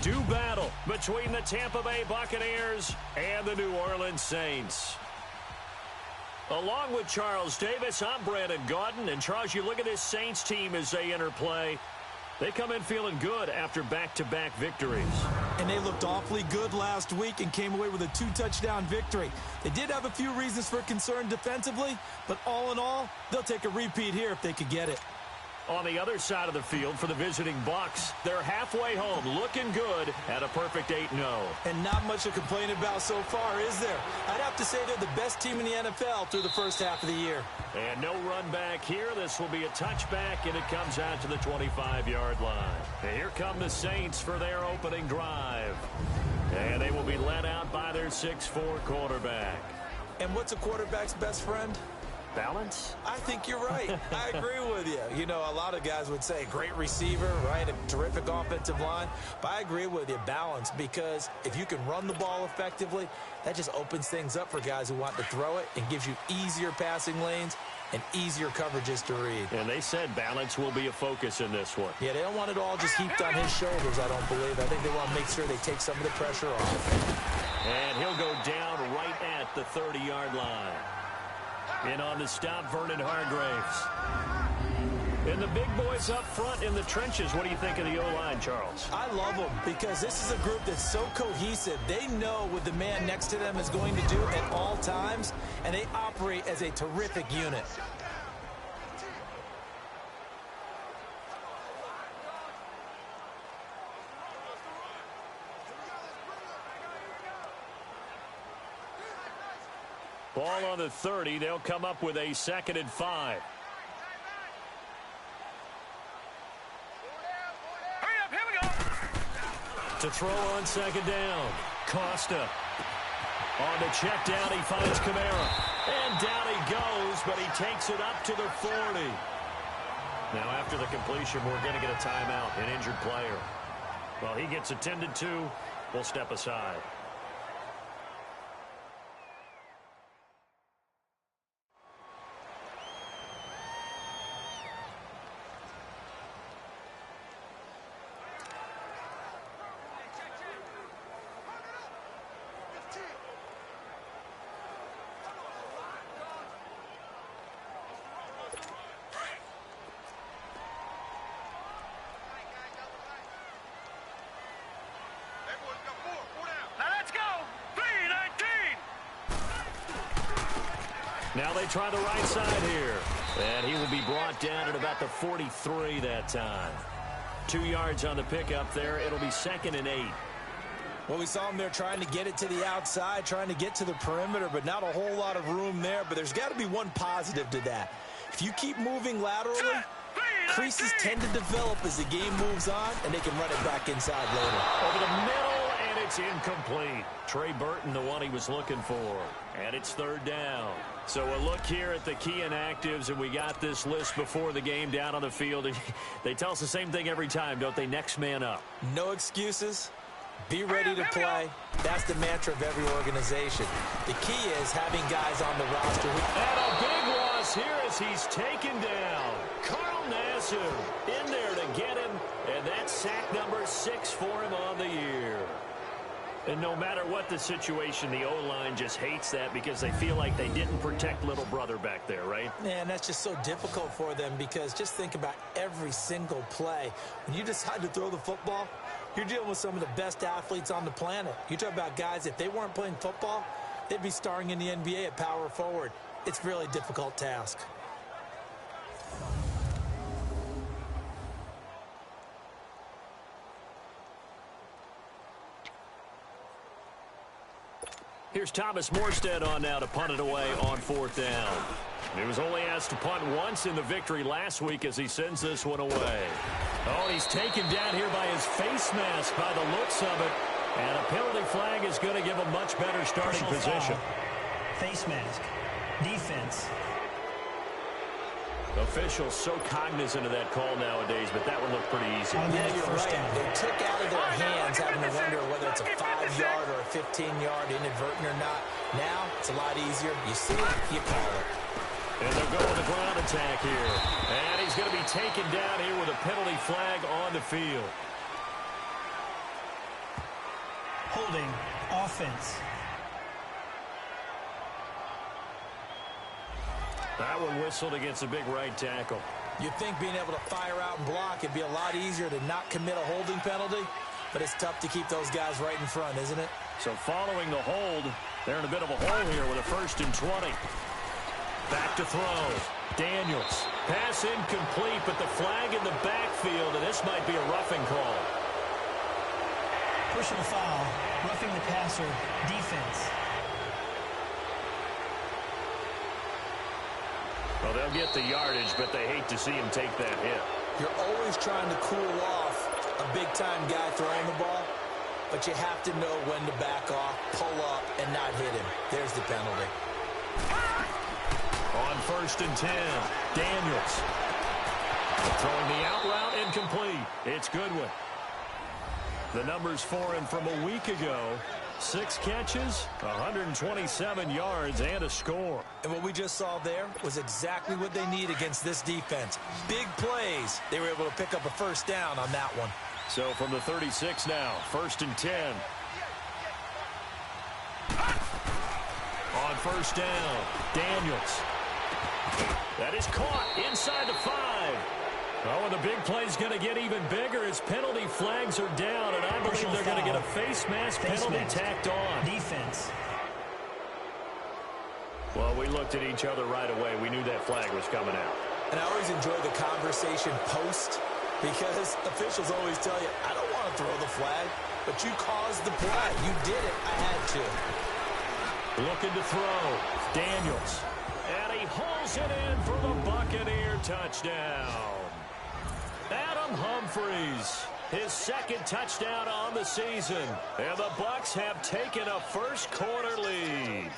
Do battle between the Tampa Bay Buccaneers and the New Orleans Saints. Along with Charles Davis, I'm Brandon Gaudin. And, Charles, you look at this Saints team as they enter play. They come in feeling good after back-to-back victories. And they looked awfully good last week and came away with a 2-touchdown victory. They did have a few reasons for concern defensively, but all in all, they'll take a repeat here if they could get it. On the other side of the field for the visiting Bucs, they're halfway home, looking good at a perfect 8-0. And not much to complain about so far, is there? I'd have to say they're the best team in the NFL through the first half of the year. And no run back here. This will be a touchback, and it comes out to the 25-yard line. And here come the Saints for their opening drive. And they will be led out by their 6'4" quarterback. And what's a quarterback's best friend? Balance? I think you're right. I agree with you. You know, a lot of guys would say great receiver, right? A terrific offensive line. But I agree with you, balance, because if you can run the ball effectively, that just opens things up for guys who want to throw it and gives you easier passing lanes and easier coverages to read. And they said balance will be a focus in this one. Yeah, they don't want it all just heaped on his shoulders, I don't believe. I think they want to make sure they take some of the pressure off. And he'll go down right at the 30-yard line. In on the stop, Vernon Hargreaves. And the big boys up front in the trenches. What do you think of the O-line, Charles? I love them because this is a group that's so cohesive. They know what the man next to them is going to do at all times, and they operate as a terrific unit. Ball on the 30. They'll come up with a 2nd and 5. Hurry up, here we go. To throw on 2nd down. Costa. On the check down, he finds Kamara. And down he goes, but he takes it up to the 40. Now, after the completion, we're going to get a timeout, an injured player. Well, he gets attended to. We'll step aside. Now they try the right side here. And he will be brought down at about the 43 that time. 2 yards on the pickup there. It'll be 2nd and 8. Well, we saw him there trying to get it to the outside, trying to get to the perimeter, but not a whole lot of room there. But there's got to be one positive to that. If you keep moving laterally, creases tend to develop as the game moves on, and they can run it back inside later. Over the middle, and it's incomplete. Trey Burton, the one he was looking for. And it's 3rd down. So a look here at the key inactives, and we got this list before the game down on the field. They tell us the same thing every time, don't they? Next man up. No excuses. Be ready to play. That's the mantra of every organization. The key is having guys on the roster. And a big loss here as he's taken down. Carl Nassib in there to get him, and that's sack number 6 for him on the year. And no matter what the situation, the O-line just hates that because they feel like they didn't protect little brother back there, right? Man, that's just so difficult for them because just think about every single play. When you decide to throw the football, you're dealing with some of the best athletes on the planet. You talk about guys, if they weren't playing football, they'd be starring in the NBA at power forward. It's a really difficult task. Here's Thomas Morstead on now to punt it away on 4th down. He was only asked to punt once in the victory last week as he sends this one away. Oh, he's taken down here by his face mask by the looks of it. And a penalty flag is going to give a much better starting position. Face mask. Defense. Officials so cognizant of that call nowadays, but that one looked pretty easy. Yeah, you're right. They took out of their hands having to wonder whether it's a 5-yard or a 15-yard inadvertent or not. Now, it's a lot easier. You see it, you call it. And they'll go with the ground attack here. And he's going to be taken down here with a penalty flag on the field. Holding. Offense. That one whistled against a big right tackle. You'd think being able to fire out and block, it'd be a lot easier to not commit a holding penalty, but it's tough to keep those guys right in front, isn't it? So following the hold, they're in a bit of a hole here with a 1st and 20. Back to throw. Daniels. Pass incomplete, but the flag in the backfield, and this might be a roughing call. Personal foul. Roughing the passer. Defense. Well, they'll get the yardage, but they hate to see him take that hit. You're always trying to cool off a big-time guy throwing the ball, but you have to know when to back off, pull up, and not hit him. There's the penalty. On 1st and 10, Daniels. Throwing the out route incomplete. It's Goodwin. The numbers for him from a week ago. 6 catches, 127 yards, and a score. And what we just saw there was exactly what they need against this defense. Big plays. They were able to pick up a 1st down on that one. So from the 36 now, 1st and 10. On 1st down, Daniels. That is caught inside the 5. Oh, and the big play is going to get even bigger as penalty flags are down, and I believe they're going to get a face mask penalty tacked on. Defense. Well, we looked at each other right away. We knew that flag was coming out. And I always enjoy the conversation post because officials always tell you, I don't want to throw the flag, but you caused the play. You did it. I had to. Looking to throw. Daniels. And he hauls it in for the Buccaneer touchdown. Adam Humphries, his 2nd touchdown on the season. And the Bucs have taken a 1st quarter lead.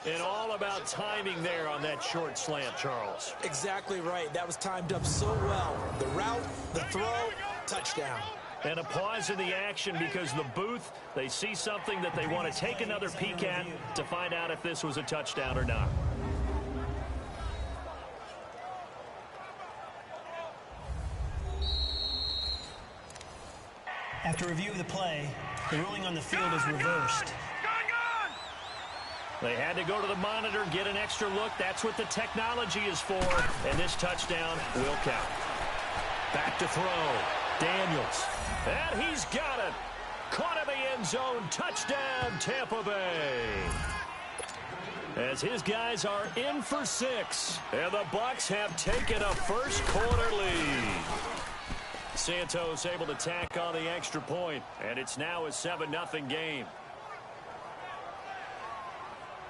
And all about timing there on that short slant, Charles. Exactly right. That was timed up so well. The route, the throw, touchdown. And a pause in the action because the booth, they see something that they want to take another peek at to find out if this was a touchdown or not. After review of the play, the ruling on the field is reversed. They had to go to the monitor, get an extra look. That's what the technology is for. And this touchdown will count. Back to throw. Daniels. And he's got it. Caught in the end zone. Touchdown, Tampa Bay. As his guys are in for 6. And the Bucs have taken a 1st quarter lead. Santos able to tack on the extra point, and it's now a 7-0 game.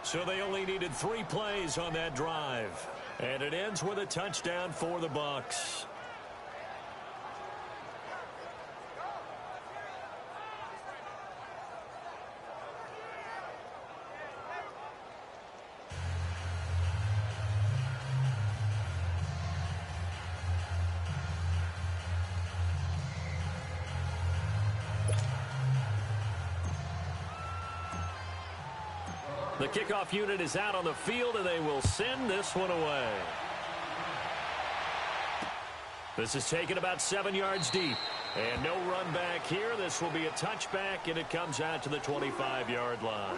So they only needed 3 plays on that drive, and it ends with a touchdown for the Bucs. The kickoff unit is out on the field, and they will send this one away. This is taken about 7 yards deep. And no run back here. This will be a touchback, and it comes out to the 25-yard line.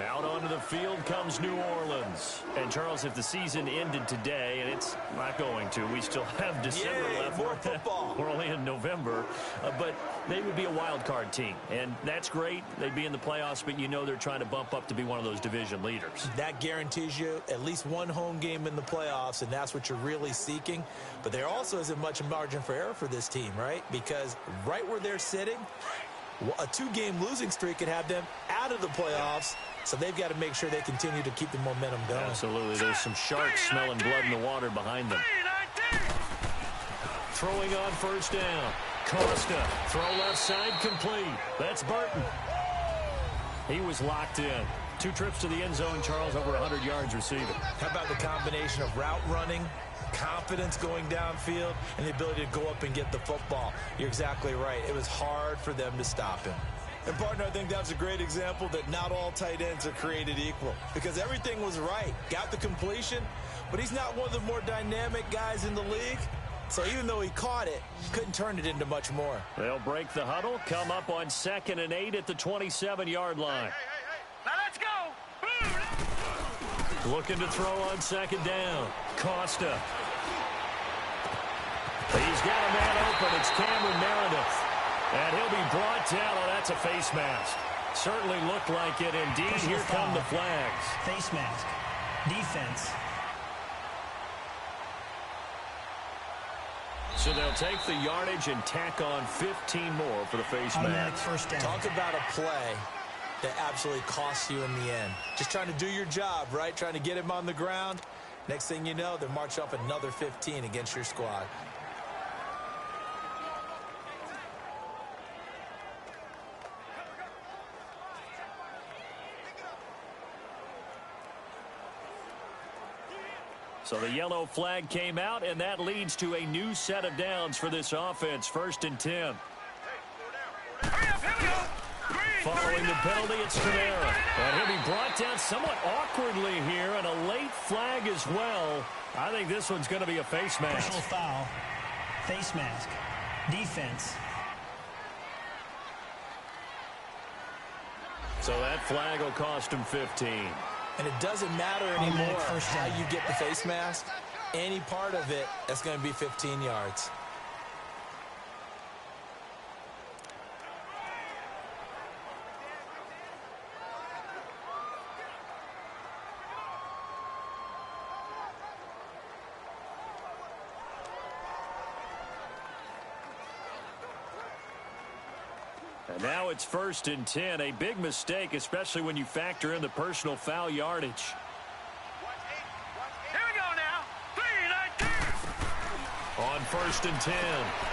Out onto the field comes New Orleans. And, Charles, if the season ended today, and it's not going to, we still have December left. More football. We're only in November. But they would be a wild card team. And that's great. They'd be in the playoffs, but you know they're trying to bump up to be one of those division leaders. That guarantees you at least one home game in the playoffs, and that's what you're really seeking. But there also isn't much margin for error for this team, right? Because right where they're sitting, a 2-game losing streak could have them out of the playoffs. So they've got to make sure they continue to keep the momentum going. Absolutely. There's some sharks smelling blood in the water behind them. Throwing on 1st down. Costa. Throw left side complete. That's Burton. He was locked in. 2 trips to the end zone, Charles, over 100 yards receiving. How about the combination of route running, confidence going downfield, and the ability to go up and get the football? You're exactly right. It was hard for them to stop him. And, partner, I think that's a great example that not all tight ends are created equal because everything was right. Got the completion, but he's not one of the more dynamic guys in the league. So even though he caught it, couldn't turn it into much more. They'll break the huddle, come up on 2nd and 8 at the 27-yard line. Now let's go. Boom. Looking to throw on 2nd down. Costa. He's got a man open. It's Cameron Meredith. And he'll be brought down. Oh, that's a face mask. Certainly looked like it. Indeed, here come the flags. Face mask. Defense. So they'll take the yardage and tack on 15 more for the face Automatic mask. first down. Talk about a play that absolutely costs you in the end. Just trying to do your job, right? Trying to get him on the ground. Next thing you know, they march up another 15 against your squad. So the yellow flag came out, and that leads to a new set of downs for this offense. 1st and 10. Following the penalty, it's Kamara. And he'll be brought down somewhat awkwardly here, and a late flag as well. I think this one's going to be a face mask. Personal foul. Face mask. Defense. So that flag will cost him 15. And it doesn't matter anymore how you get the face mask. Any part of it, that's going to be 15 yards. And now it's 1st and 10. A big mistake, especially when you factor in the personal foul yardage. Here we go now. 3-19. On 1st and 10,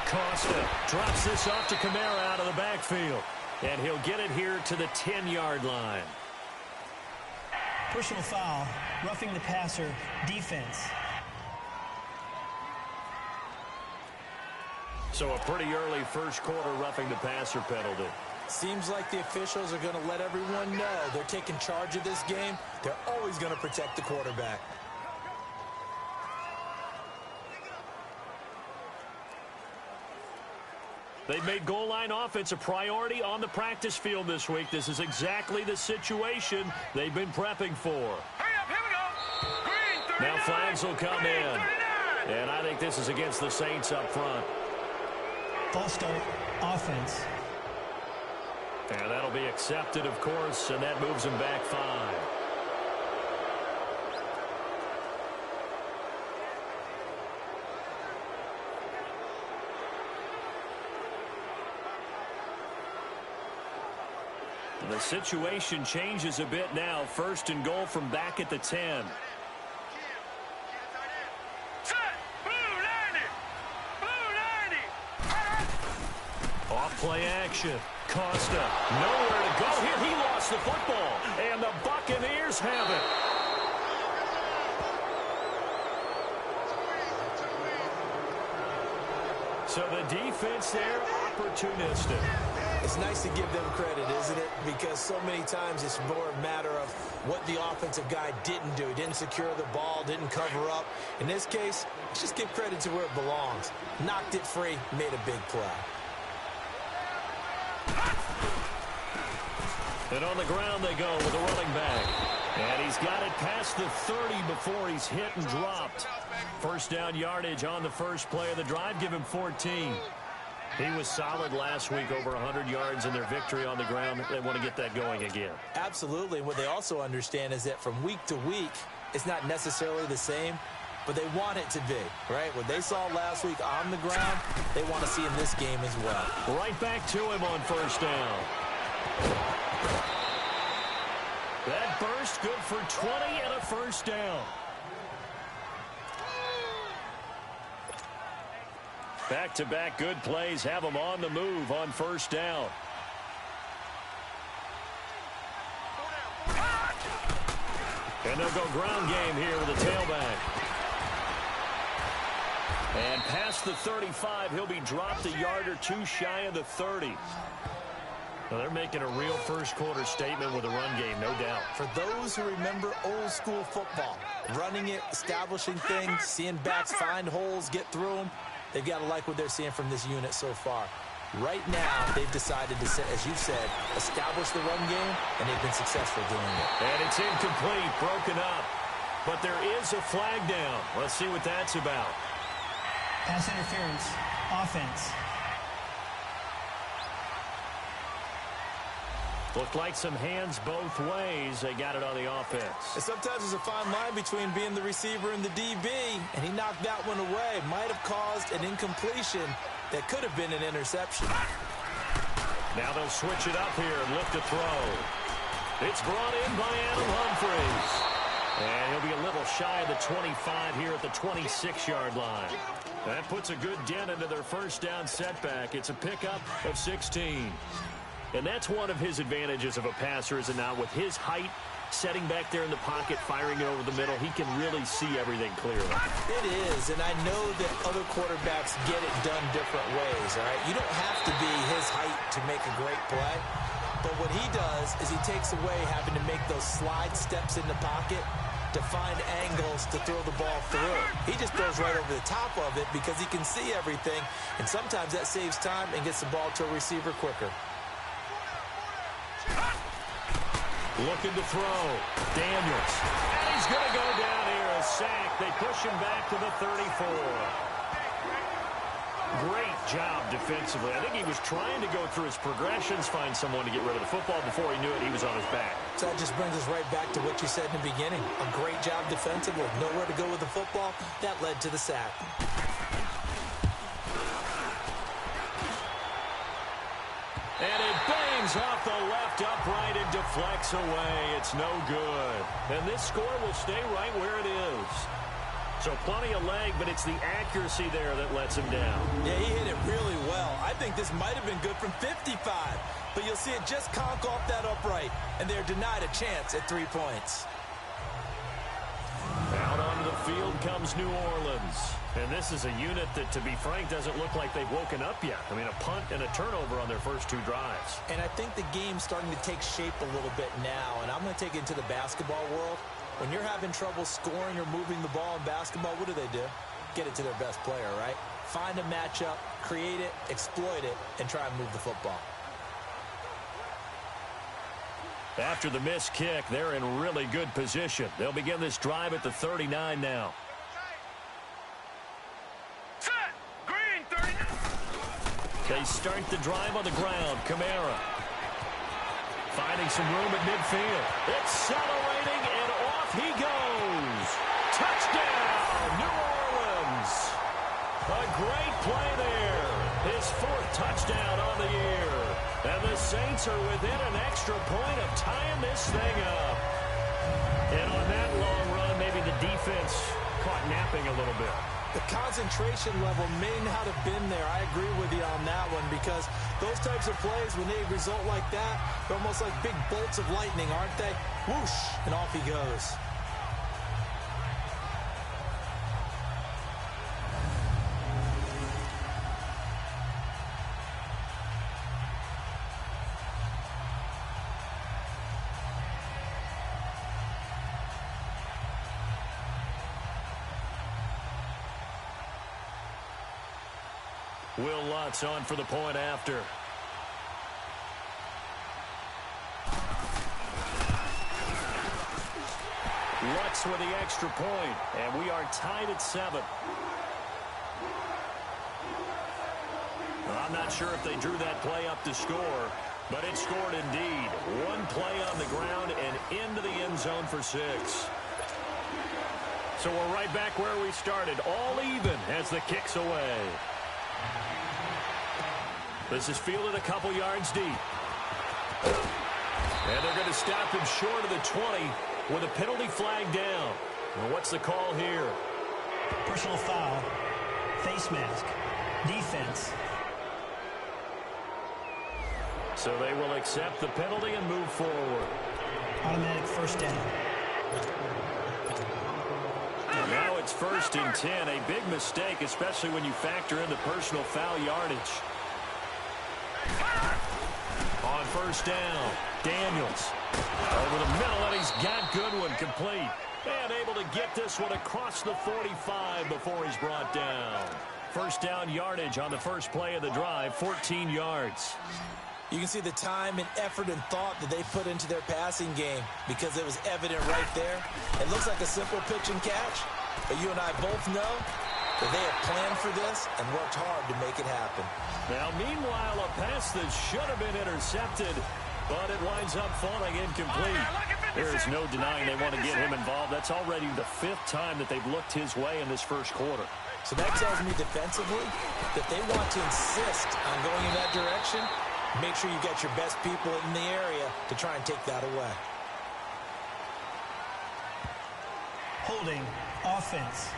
Costa drops this off to Kamara out of the backfield. And he'll get it here to the 10-yard line. Personal foul. Roughing the passer. Defense. So a pretty early first quarter roughing the passer penalty. Seems like the officials are going to let everyone know they're taking charge of this game. They're always going to protect the quarterback. They've made goal line offense a priority on the practice field this week. This is exactly the situation they've been prepping for. Hurry up, here we go. Green, 39. Now flags will come Green, in. 39. And I think this is against the Saints up front. False start. Offense. And that'll be accepted, of course, and that moves him back 5. The situation changes a bit now. 1st and goal from back at the 10. Set. Blue 90. Blue 90. Off play action. Costa, nowhere to go here. He lost the football, and the Buccaneers have it. So the defense there, opportunistic. It's nice to give them credit, isn't it? Because so many times it's more a matter of what the offensive guy didn't do. Didn't secure the ball, didn't cover up. In this case, let's just give credit to where it belongs. Knocked it free, made a big play. And on the ground they go with a running back. And he's got it past the 30 before he's hit and dropped. First down yardage on the first play of the drive. Give him 14. He was solid last week, over 100 yards in their victory on the ground. They want to get that going again. Absolutely. What they also understand is that from week to week, it's not necessarily the same, but they want it to be, right? What they saw last week on the ground, they want to see in this game as well. Right back to him on first down. That burst good for 20 and a first down. Back-to-back good plays have them on the move on first down. And they'll go ground game here with a tailback. And past the 35, he'll be dropped a yard or two shy of the 30. Now they're making a real first quarter statement with a run game, no doubt. For those who remember old school football, running it, establishing things, seeing backs find holes, get through them, They've got to like what they're seeing from this unit so far. Right now, they've decided to, as you said, establish the run game, and they've been successful doing it. And it's incomplete, broken up. But there is a flag down. Let's see what that's about. Pass interference. Offense. Looked like some hands both ways. They got it on the offense. And sometimes there's a fine line between being the receiver and the DB, and he knocked that one away. Might have caused an incompletion that could have been an interception. Now they'll switch it up here and lift a throw. It's brought in by Adam Humphries. And he'll be a little shy of the 25 here at the 26-yard line. That puts a good dent into their first down setback. It's a pickup of 16. And that's one of his advantages of a passer, is it not? With his height, setting back there in the pocket, firing it over the middle, he can really see everything clearly. It is, and I know that other quarterbacks get it done different ways, all right? You don't have to be his height to make a great play. But what he does is he takes away having to make those slide steps in the pocket to find angles to throw the ball through. He just throws right over the top of it because he can see everything, and sometimes that saves time and gets the ball to a receiver quicker. Looking to throw. Daniels. And he's going to go down here. A sack. They push him back to the 34. Great job defensively. I think he was trying to go through his progressions, find someone to get rid of the football. Before he knew it, he was on his back. So that just brings us right back to what you said in the beginning. A great job defensively. Nowhere to go with the football. That led to the sack. And it bangs off the left upright and deflects away. It's no good. And this score will stay right where it is. So plenty of leg, but it's the accuracy there that lets him down. Yeah, he hit it really well. I think this might have been good from 55. But you'll see it just conk off that upright. And they're denied a chance at 3 points. Out onto the field comes New Orleans. And this is a unit that, to be frank, doesn't look like they've woken up yet. I mean, a punt and a turnover on their first 2 drives. And I think the game's starting to take shape a little bit now. And I'm going to take it into the basketball world. When you're having trouble scoring or moving the ball in basketball, what do? Get it to their best player, right? Find a matchup, create it, exploit it, and try and move the football. After the missed kick, they're in really good position. They'll begin this drive at the 39 now. Set. Green 39. They start the drive on the ground. Kamara finding some room at midfield. Accelerating, and off he goes. Touchdown, New Orleans. A great play there. His 4th touchdown on the year. And the Saints are within an extra point of tying this thing up. And on that long run, maybe the defense caught napping a little bit. The concentration level may not have been there. I agree with you on that one, because those types of plays, when they result like that, they're almost like big bolts of lightning, aren't they? Whoosh, and off he goes. Will Lutz on for the point after. Lutz with the extra point, and we are tied at 7. I'm not sure if they drew that play up to score, but it scored indeed. One play on the ground and into the end zone for 6. So we're right back where we started, all even as the kick's away. This is fielded a couple yards deep. And they're going to stop him short of the 20 with a penalty flag down. Well, what's the call here? Personal foul. Face mask. Defense. So they will accept the penalty and move forward. Automatic first down. Now it's 1st and 10. A big mistake, especially when you factor in the personal foul yardage. On 1st down, Daniels over the middle, and he's got Goodwin complete. And able to get this one across the 45 before he's brought down. first down yardage on the first play of the drive, 14 yards. You can see the time and effort and thought that they put into their passing game because it was evident right there. It looks like a simple pitch and catch, but you and I both know that they have planned for this and worked hard to make it happen. Now, meanwhile, a pass that should have been intercepted, but it winds up falling incomplete. There is no denying they want to get him involved. That's already the 5th time that they've looked his way in this first quarter. So that tells me defensively that they want to insist on going in that direction. Make sure you got your best people in the area to try and take that away. Holding offense.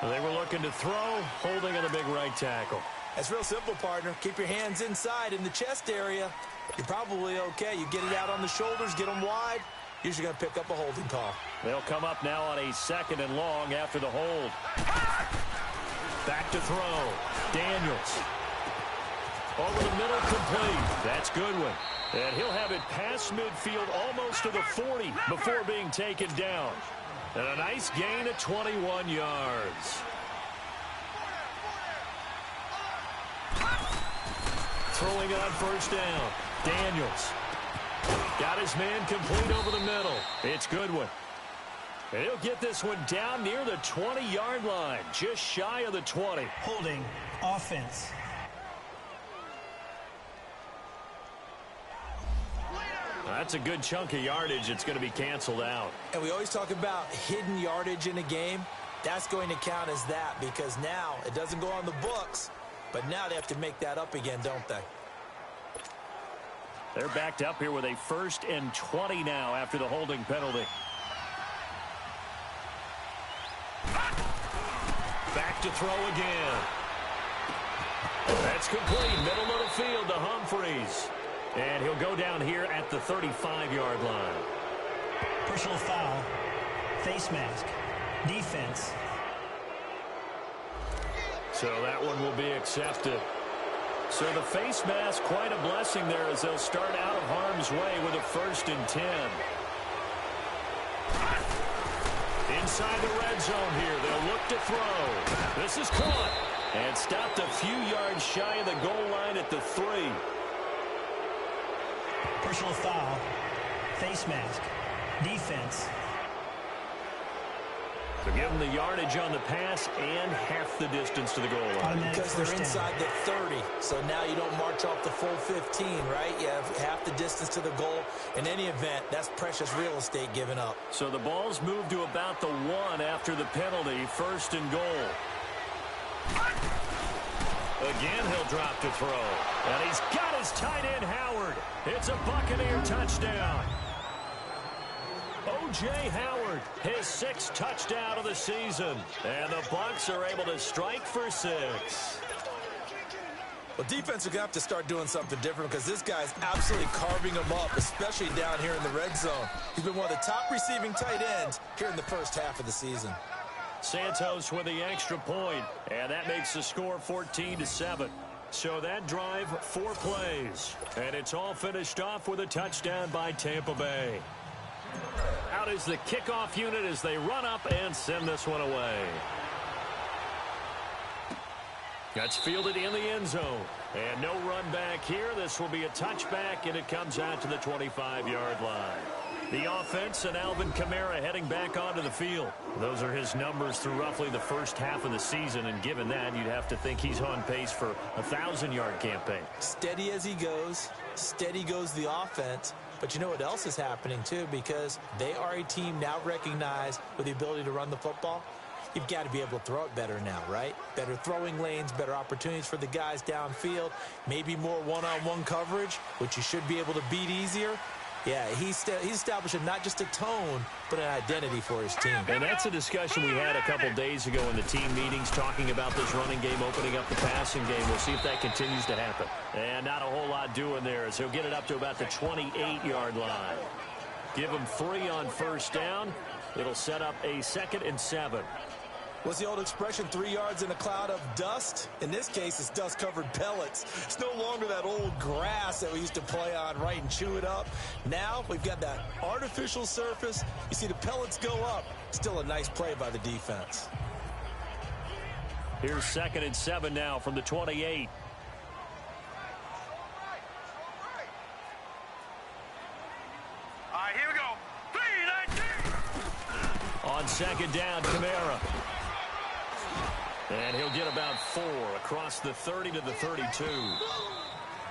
They were looking to throw, holding on the big right tackle. That's real simple, partner. Keep your hands inside in the chest area. You're probably okay. You get it out on the shoulders, get them wide. Usually going to pick up a holding call. They'll come up now on a 2nd and long after the hold. Back to throw. Daniels. Over the middle, complete. That's Goodwin. And he'll have it past midfield almost to the 40 before being taken down. And a nice gain of 21 yards. Throwing it on first down. Daniels. Got his man complete over the middle. It's Goodwin. And he'll get this one down near the 20-yard line, just shy of the 20. Holding offense. That's a good chunk of yardage. It's going to be canceled out. And we always talk about hidden yardage in a game. That's going to count as that because now it doesn't go on the books, but now they have to make that up again, don't they? They're backed up here with a 1st and 20 now after the holding penalty. Back to throw again. That's complete. Middle of the field to Humphreys. And he'll go down here at the 35-yard line. Personal foul. Face mask. Defense. So that one will be accepted. So the face mask, quite a blessing there as they'll start out of harm's way with a 1st and 10. Inside the red zone here, they'll look to throw. This is caught and stopped a few yards shy of the goal line at the 3. Personal foul. Face mask. Defense. So give them the yardage on the pass and half the distance to the goal line. Because they're inside the 30, so now you don't march off the full 15, right? You have half the distance to the goal. In any event, that's precious real estate given up. So the ball's moved to about the 1 after the penalty, 1st and goal. Again, he'll drop to throw. And he's got his tight end, Howard. It's a Buccaneer touchdown. O.J. Howard, his 6th touchdown of the season. And the Bucs are able to strike for 6. Well, defense are going to have to start doing something different because this guy's absolutely carving them up, especially down here in the red zone. He's been one of the top receiving tight ends here in the first half of the season. Santos with the extra point, and that makes the score 14-7. So that drive, 4 plays, and it's all finished off with a touchdown by Tampa Bay. Out is the kickoff unit as they run up and send this one away. That's fielded in the end zone. And no run back here. This will be a touchback, and it comes out to the 25-yard line. The offense and Alvin Kamara heading back onto the field. Those are his numbers through roughly the first half of the season, and given that, you'd have to think he's on pace for a 1,000-yard campaign. Steady as he goes. Steady goes the offense. But you know what else is happening, too, because they are a team now recognized with the ability to run the football. You've got to be able to throw it better now, right? Better throwing lanes, better opportunities for the guys downfield, maybe more one-on-one coverage, which you should be able to beat easier. Yeah, he's establishing not just a tone, but an identity for his team. And that's a discussion we had a couple days ago in the team meetings talking about this running game opening up the passing game. We'll see if that continues to happen. And not a whole lot doing there, as he'll get it up to about the 28-yard line. Give him 3 on first down. It'll set up a 2nd and 7. What's the old expression, 3 yards in a cloud of dust? In this case, it's dust-covered pellets. It's no longer that old grass that we used to play on, right, and chew it up. Now we've got that artificial surface. You see the pellets go up. Still a nice play by the defense. Here's 2nd and 7 now from the 28. All right, here we go. 3, 19. On 2nd down, Kamara. And he'll get about 4 across the 30 to the 32.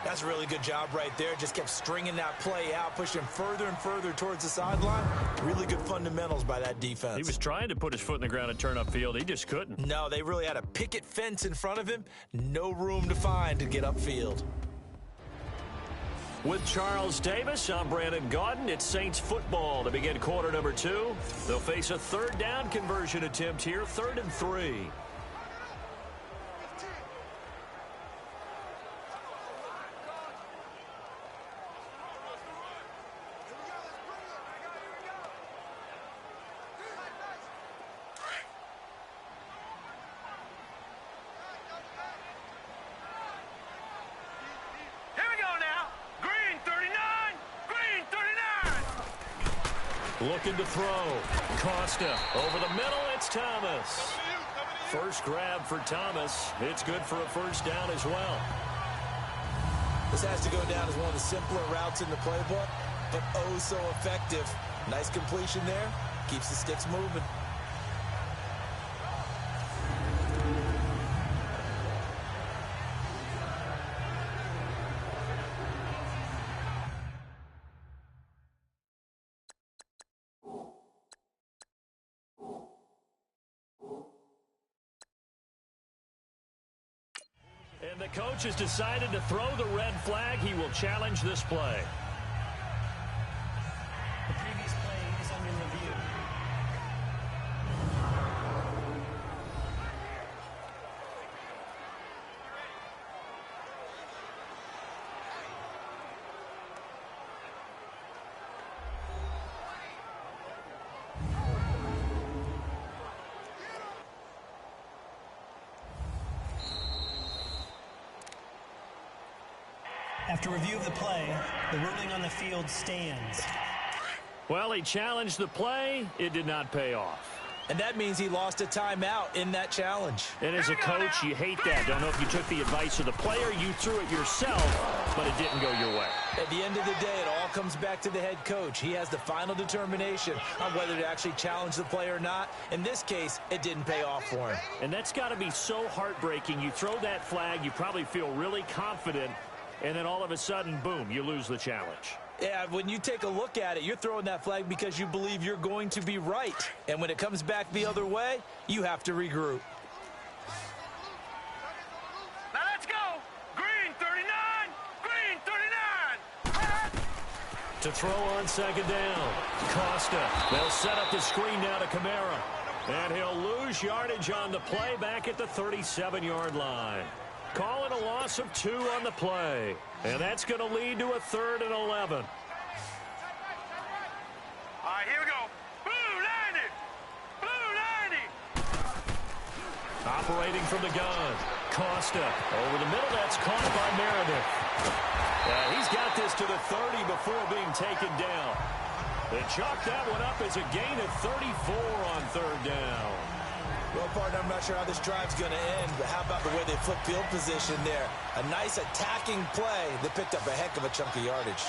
That's a really good job right there. Just kept stringing that play out, pushing further and further towards the sideline. Really good fundamentals by that defense. He was trying to put his foot in the ground and turn upfield. He just couldn't. No, they really had a picket fence in front of him. No room to find to get upfield. With Charles Davis, I'm Brandon Gaudin. It's Saints football to begin quarter number 2. They'll face a 3rd down conversion attempt here, 3rd and 3. Looking to throw. Costa over the middle. It's Thomas. First grab for Thomas. It's good for a 1st down as well. This has to go down as one of the simpler routes in the playbook, but oh so effective. Nice completion there. Keeps the sticks moving. And the coach has decided to throw the red flag. He will challenge this play. The previous play is under review. After review of the play, the ruling on the field stands. Well, he challenged the play. It did not pay off. And that means he lost a timeout in that challenge. And as a coach, you hate that. Don't know if you took the advice of the player, you threw it yourself, but it didn't go your way. At the end of the day, it all comes back to the head coach. He has the final determination on whether to actually challenge the play or not. In this case, it didn't pay off for him. And that's got to be so heartbreaking. You throw that flag, you probably feel really confident, and then all of a sudden, boom, you lose the challenge. Yeah, when you take a look at it, you're throwing that flag because you believe you're going to be right. And when it comes back the other way, you have to regroup. Now let's go. Green 39. Green 39. To throw on 2nd down. Costa. They'll set up the screen now to Kamara. And he'll lose yardage on the play back at the 37-yard line. Calling a loss of 2 on the play. And that's going to lead to a 3rd and 11. All right, here we go. Blue 90. Blue 90. Operating from the gun. Costa over the middle. That's caught by Meredith. He's got this to the 30 before being taken down. They chalk that one up as a gain of 34 on 3rd down. Well, partner, I'm not sure how this drive's going to end, but how about the way they flip field position there? A nice attacking play that picked up a heck of a chunk of yardage.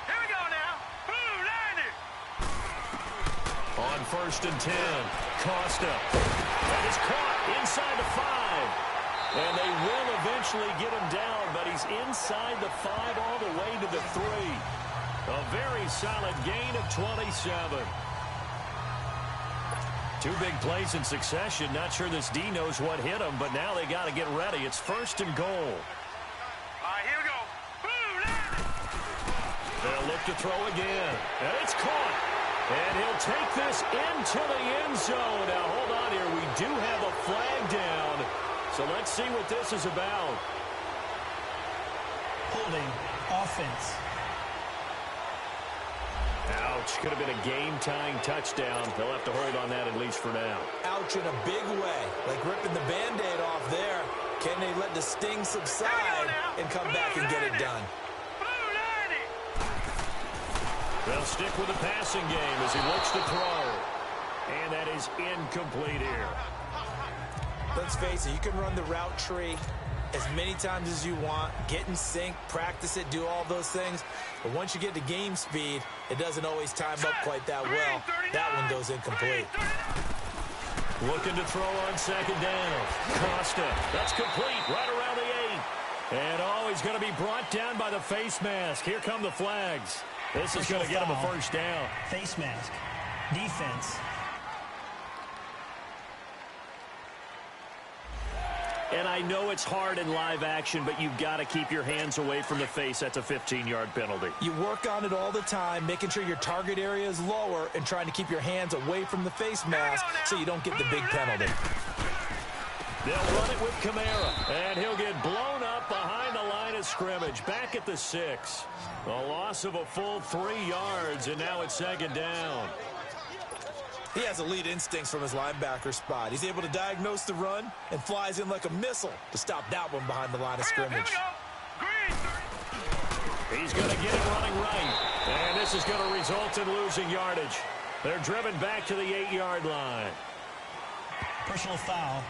Here we go now. Blue 90. On 1st and 10, Costa. That is caught inside the 5. And they will eventually get him down, but he's inside the 5 all the way to the 3. A very solid gain of 27. 2 big plays in succession. Not sure this D knows what hit him, but now they got to get ready. It's 1st and goal. All right, here we go. Blue 90. They'll look to throw again. And it's caught. And he'll take this into the end zone. Now, hold on here. We do have a flag down. So let's see what this is about. Holding offense. Ouch. Could have been a game-tying touchdown. They'll have to hold on that at least for now. Ouch in a big way. Like ripping the Band-Aid off there. Can they let the sting subside and come back and get it done? They'll stick with the passing game as he looks to throw. And that is incomplete here. Let's face it, you can run the route tree as many times as you want, get in sync, practice it, do all those things. But once you get to game speed, it doesn't always time up quite that well. That one goes incomplete. Looking to throw on second down. Costa, that's complete, right around the 8. And he's going to be brought down by the face mask. Here come the flags. This is going to get him a first down. Face mask. Defense. And I know it's hard in live action, but you've got to keep your hands away from the face. That's a 15-yard penalty. You work on it all the time, making sure your target area is lower and trying to keep your hands away from the face mask so you don't get the big penalty. They'll run it with Kamara, and he'll get blown up behind the line of scrimmage. Back at the 6. A loss of a full 3 yards, and now it's second down. He has elite instincts from his linebacker spot. He's able to diagnose the run and flies in like a missile to stop that one behind the line of scrimmage. He's going to get it running right. And this is going to result in losing yardage. They're driven back to the 8-yard line. Personal foul.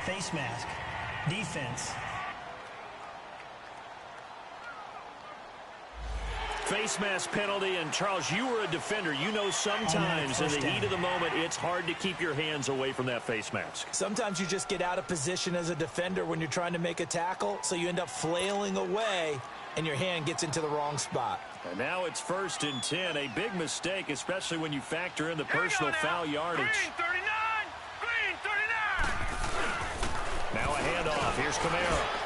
Face mask. Defense. Face mask penalty, and Charles, you were a defender. You know sometimes in the heat of the moment, it's hard to keep your hands away from that face mask. Sometimes you just get out of position as a defender when you're trying to make a tackle, so you end up flailing away, and your hand gets into the wrong spot. And now it's 1st and 10. A big mistake, especially when you factor in the personal foul yardage. Green 39. Now a handoff. Here's Kamara.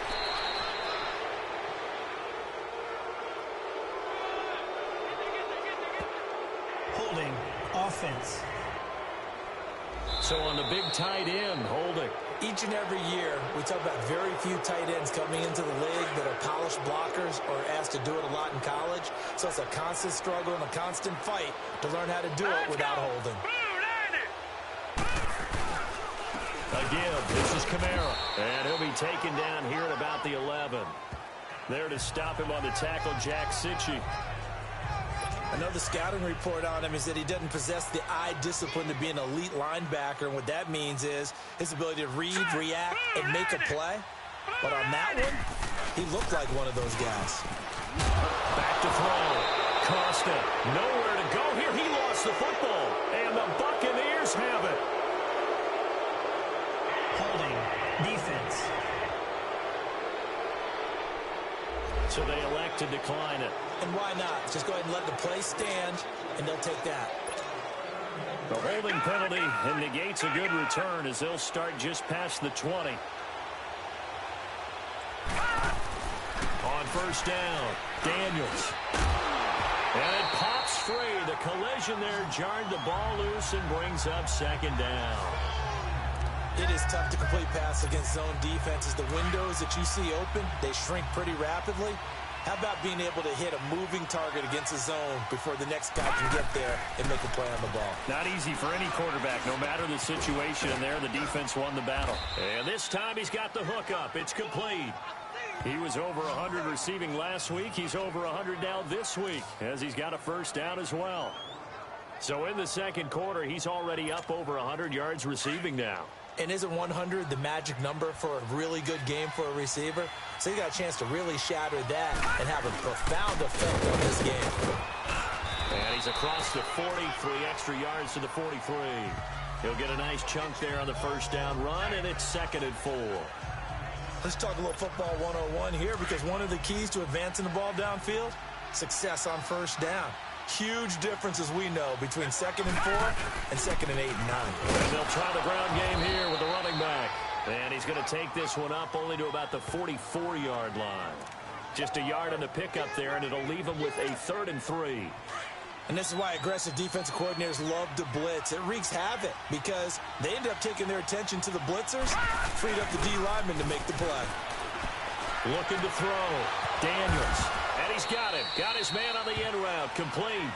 Holding. Offense. So on the big tight end, holding. Each and every year, we talk about very few tight ends coming into the league that are polished blockers or asked to do it a lot in college. So it's a constant struggle and a constant fight to learn how to do it without holding. Again, this is Kamara. And he'll be taken down here at about the 11. There to stop him on the tackle, Jack Sitchie. I know the scouting report on him is that he doesn't possess the eye discipline to be an elite linebacker, and what that means is his ability to read, react, and make a play. But on that one, he looked like one of those guys. Back to throw. Costa, nowhere to go here. He lost the football, and the Buccaneers have it. Holding. Defense. So they elect to decline it. And why not? Just go ahead and let the play stand, and they'll take that. The holding penalty negates a good return as they'll start just past the 20. On 1st down, Daniels. And it pops free. The collision there jarred the ball loose and brings up second down. It is tough to complete pass against zone defenses. The windows that you see open, they shrink pretty rapidly. How about being able to hit a moving target against a zone before the next guy can get there and make a play on the ball? Not easy for any quarterback, no matter the situation. And there, the defense won the battle. And this time, he's got the hook up. It's complete. He was over 100 receiving last week. He's over 100 now this week, as he's got a first down as well. So in the second quarter, he's already up over 100 yards receiving now. And isn't 100 the magic number for a really good game for a receiver? So you got a chance to really shatter that and have a profound effect on this game. And he's across the 40, 3 extra yards to the 43. He'll get a nice chunk there on the first down run, and it's 2nd and 4. Let's talk a little football 101 here, because one of the keys to advancing the ball downfield, success on first down. Huge difference, as we know, between 2nd and 4 and 2nd and 8 and 9. And they'll try the ground game here with the running back. And he's going to take this one up only to about the 44-yard line. Just a yard on the pickup there, and it'll leave him with a 3rd and 3. And this is why aggressive defensive coordinators love to blitz. It wreaks havoc because they end up taking their attention to the blitzers, freed up the D lineman to make the play. Looking to throw. Daniels. And he's got it. Got his man on the end route. Complete.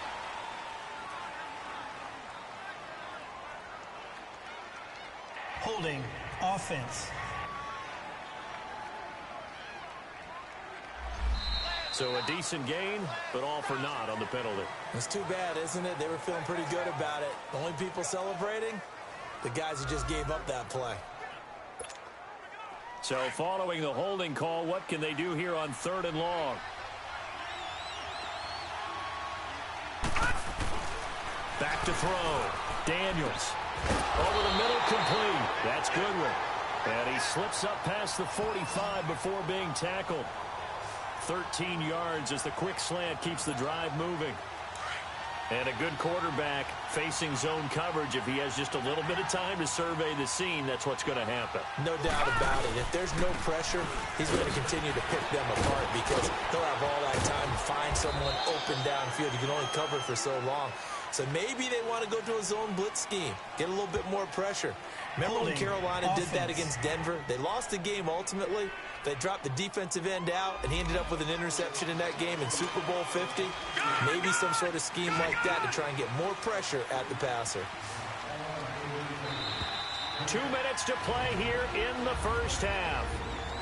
Holding offense. So a decent gain, but all for naught on the penalty. It's too bad, isn't it? They were feeling pretty good about it. The only people celebrating, the guys who just gave up that play. So following the holding call, what can they do here on 3rd and long? Back to throw. Daniels. Over the middle, complete. That's Goodwin. And he slips up past the 45 before being tackled. 13 yards as the quick slant keeps the drive moving. And a good quarterback facing zone coverage. If he has just a little bit of time to survey the scene, that's what's going to happen. No doubt about it. If there's no pressure, he's going to continue to pick them apart because he'll have all that time to find someone open downfield. You can only cover for so long. So maybe they want to go to a zone blitz scheme, get a little bit more pressure. Remember when Carolina did that against Denver? They lost the game ultimately. They dropped the defensive end out, and he ended up with an interception in that game in Super Bowl 50. Maybe some sort of scheme like that to try and get more pressure at the passer. 2 minutes to play here in the first half.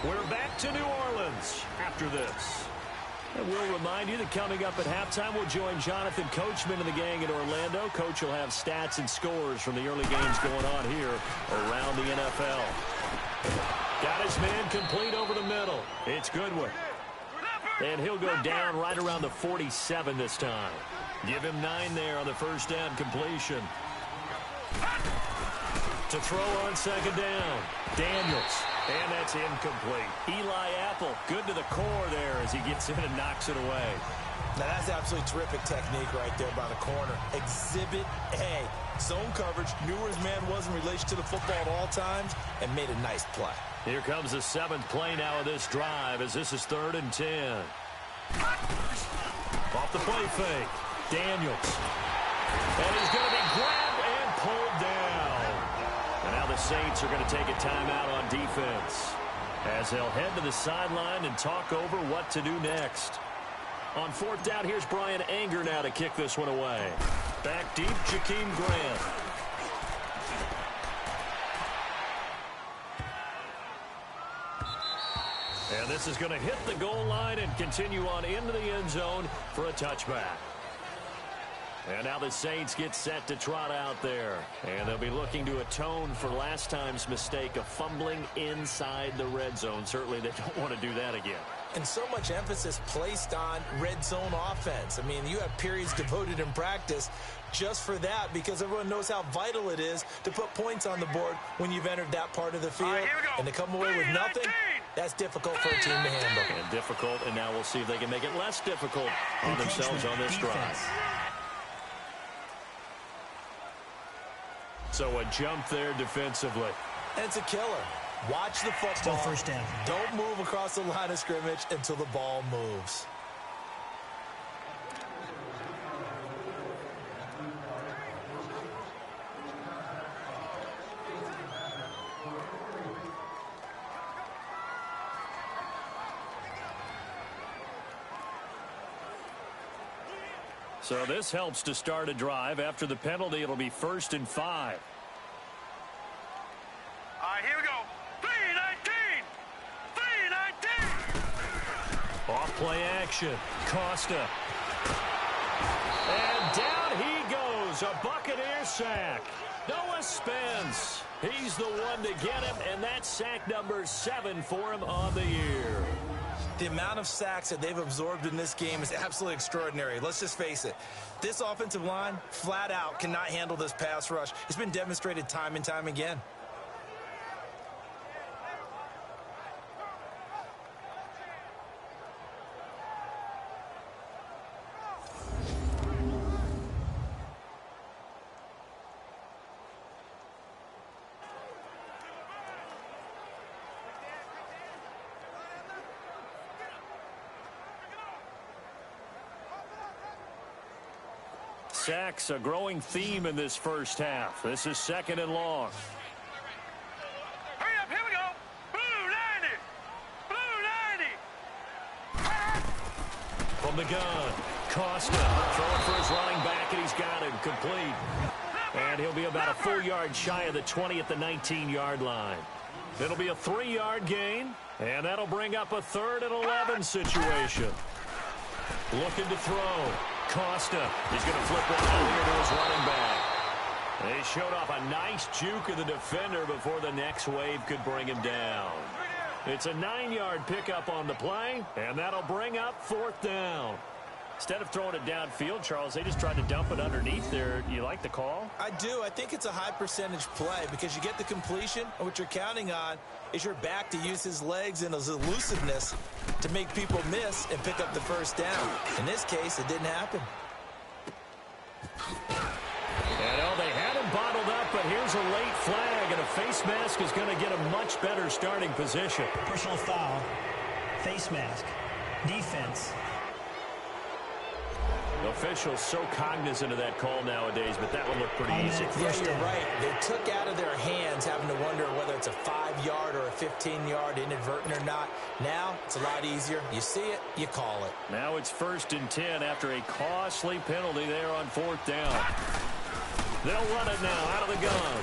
We're back to New Orleans after this. And we'll remind you that coming up at halftime, we'll join Jonathan Coachman and the gang in Orlando. Coach will have stats and scores from the early games going on here around the NFL. Got his man complete over the middle. It's Goodwin. And he'll go down right around the 47 this time. Give him 9 there on the first down completion. To throw on 2nd down. Daniels. And that's incomplete. Eli Apple, good to the core there as he gets in and knocks it away. Now, that's absolutely terrific technique right there by the corner. Exhibit A. Zone coverage, knew where his man was in relation to the football at all times, and made a nice play. Here comes the 7th play now of this drive as this is 3rd and 10. Off the play fake. Daniels. And he's going to be grabbed and pulled down. And now the Saints are going to take a timeout on defense as they'll head to the sideline and talk over what to do next. On 4th down, here's Brian Anger now to kick this one away. Back deep, Jakeem Grant. And this is going to hit the goal line and continue on into the end zone for a touchback. And now the Saints get set to trot out there. And they'll be looking to atone for last time's mistake of fumbling inside the red zone. Certainly they don't want to do that again. And so much emphasis placed on red zone offense. I mean, you have periods devoted in practice just for that because everyone knows how vital it is to put points on the board when you've entered that part of the field. And to come away with nothing, that's difficult for a team to handle. And difficult, and now we'll see if they can make it less difficult on themselves on this drive. So a jump there defensively. And it's a killer. Watch the football. Still first down. Don't move across the line of scrimmage until the ball moves. So this helps to start a drive. After the penalty, it'll be 1st and 5. All right, here we go. 3-19. 3-19. Off play action. Costa. And down he goes. A Buccaneer sack. Noah Spence. He's the one to get him, and that's sack number 7 for him on the year. The amount of sacks that they've absorbed in this game is absolutely extraordinary. Let's just face it. This offensive line, flat out, cannot handle this pass rush. It's been demonstrated time and time again. Sacks, a growing theme in this first half. This is 2nd and long. Hurry up, here we go. Blue 90. Blue 90. From the gun, Costa throwing for his running back, and he's got him complete. And he'll be about a full yard shy of the 20 at the 19-yard line. It'll be a 3-yard gain, and that'll bring up a 3rd and 11 situation. Looking to throw. Costa. He's going to flip one out here to his running back. They showed off a nice juke of the defender before the next wave could bring him down. It's a 9-yard pickup on the play, and that'll bring up 4th down. Instead of throwing it downfield, Charles, they just tried to dump it underneath there. You like the call? I do. I think it's a high-percentage play because you get the completion, and what you're counting on is your back to use his legs and his elusiveness to make people miss and pick up the 1st down. In this case, it didn't happen. And they had him bottled up, but here's a late flag, and a face mask is going to get a much better starting position. Personal foul. Face mask. Defense. Officials so cognizant of that call nowadays, but that one looked pretty easy. Yeah, you're right. They took out of their hands having to wonder whether it's a 5-yard or a 15-yard inadvertent or not. Now, it's a lot easier. You see it, you call it. Now it's 1st and 10 after a costly penalty there on 4th down. They'll run it now out of the gun.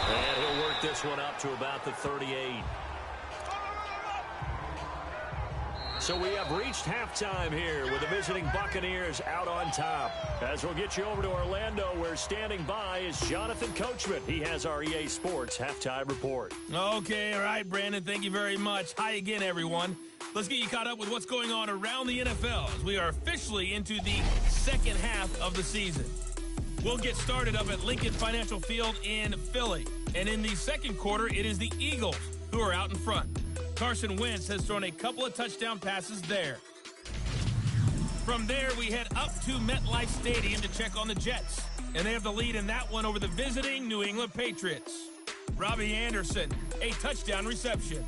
And he'll work this one up to about the 38. So we have reached halftime here with the visiting Buccaneers out on top. As we'll get you over to Orlando, where standing by is Jonathan Coachman. He has our EA Sports halftime report. Okay, all right, Brandon, thank you very much. Hi again, everyone. Let's get you caught up with what's going on around the NFL as we are officially into the second half of the season. We'll get started up at Lincoln Financial Field in Philly. And in the second quarter, it is the Eagles who are out in front. Carson Wentz has thrown a couple of touchdown passes there. From there, we head up to MetLife Stadium to check on the Jets. And they have the lead in that one over the visiting New England Patriots. Robbie Anderson, a touchdown reception.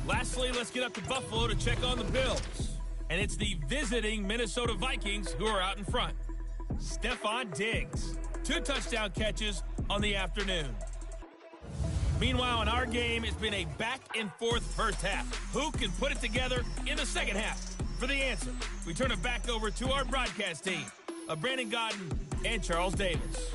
Lastly, let's get up to Buffalo to check on the Bills. And it's the visiting Minnesota Vikings who are out in front. Stephon Diggs, 2 touchdown catches on the afternoon. Meanwhile, in our game, it's been a back-and-forth first half. Who can put it together in the second half? For the answer, we turn it back over to our broadcast team of Brandon Godden and Charles Davis.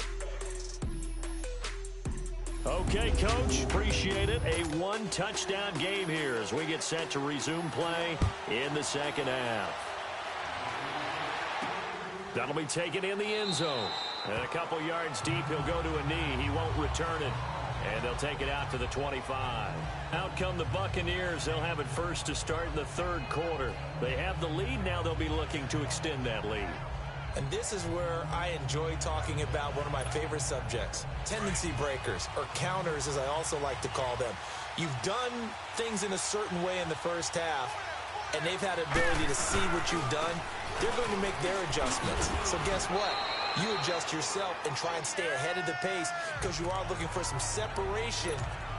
Okay, Coach, appreciate it. A 1-touchdown game here as we get set to resume play in the second half. That'll be taken in the end zone. And a couple yards deep, he'll go to a knee. He won't return it. And they'll take it out to the 25. Out come the Buccaneers. They'll have it first to start in the third quarter. They have the lead. Now they'll be looking to extend that lead. And this is where I enjoy talking about one of my favorite subjects, tendency breakers, or counters as I also like to call them. You've done things in a certain way in the first half, and they've had ability to see what you've done. They're going to make their adjustments. So guess what? You adjust yourself and try and stay ahead of the pace because you are looking for some separation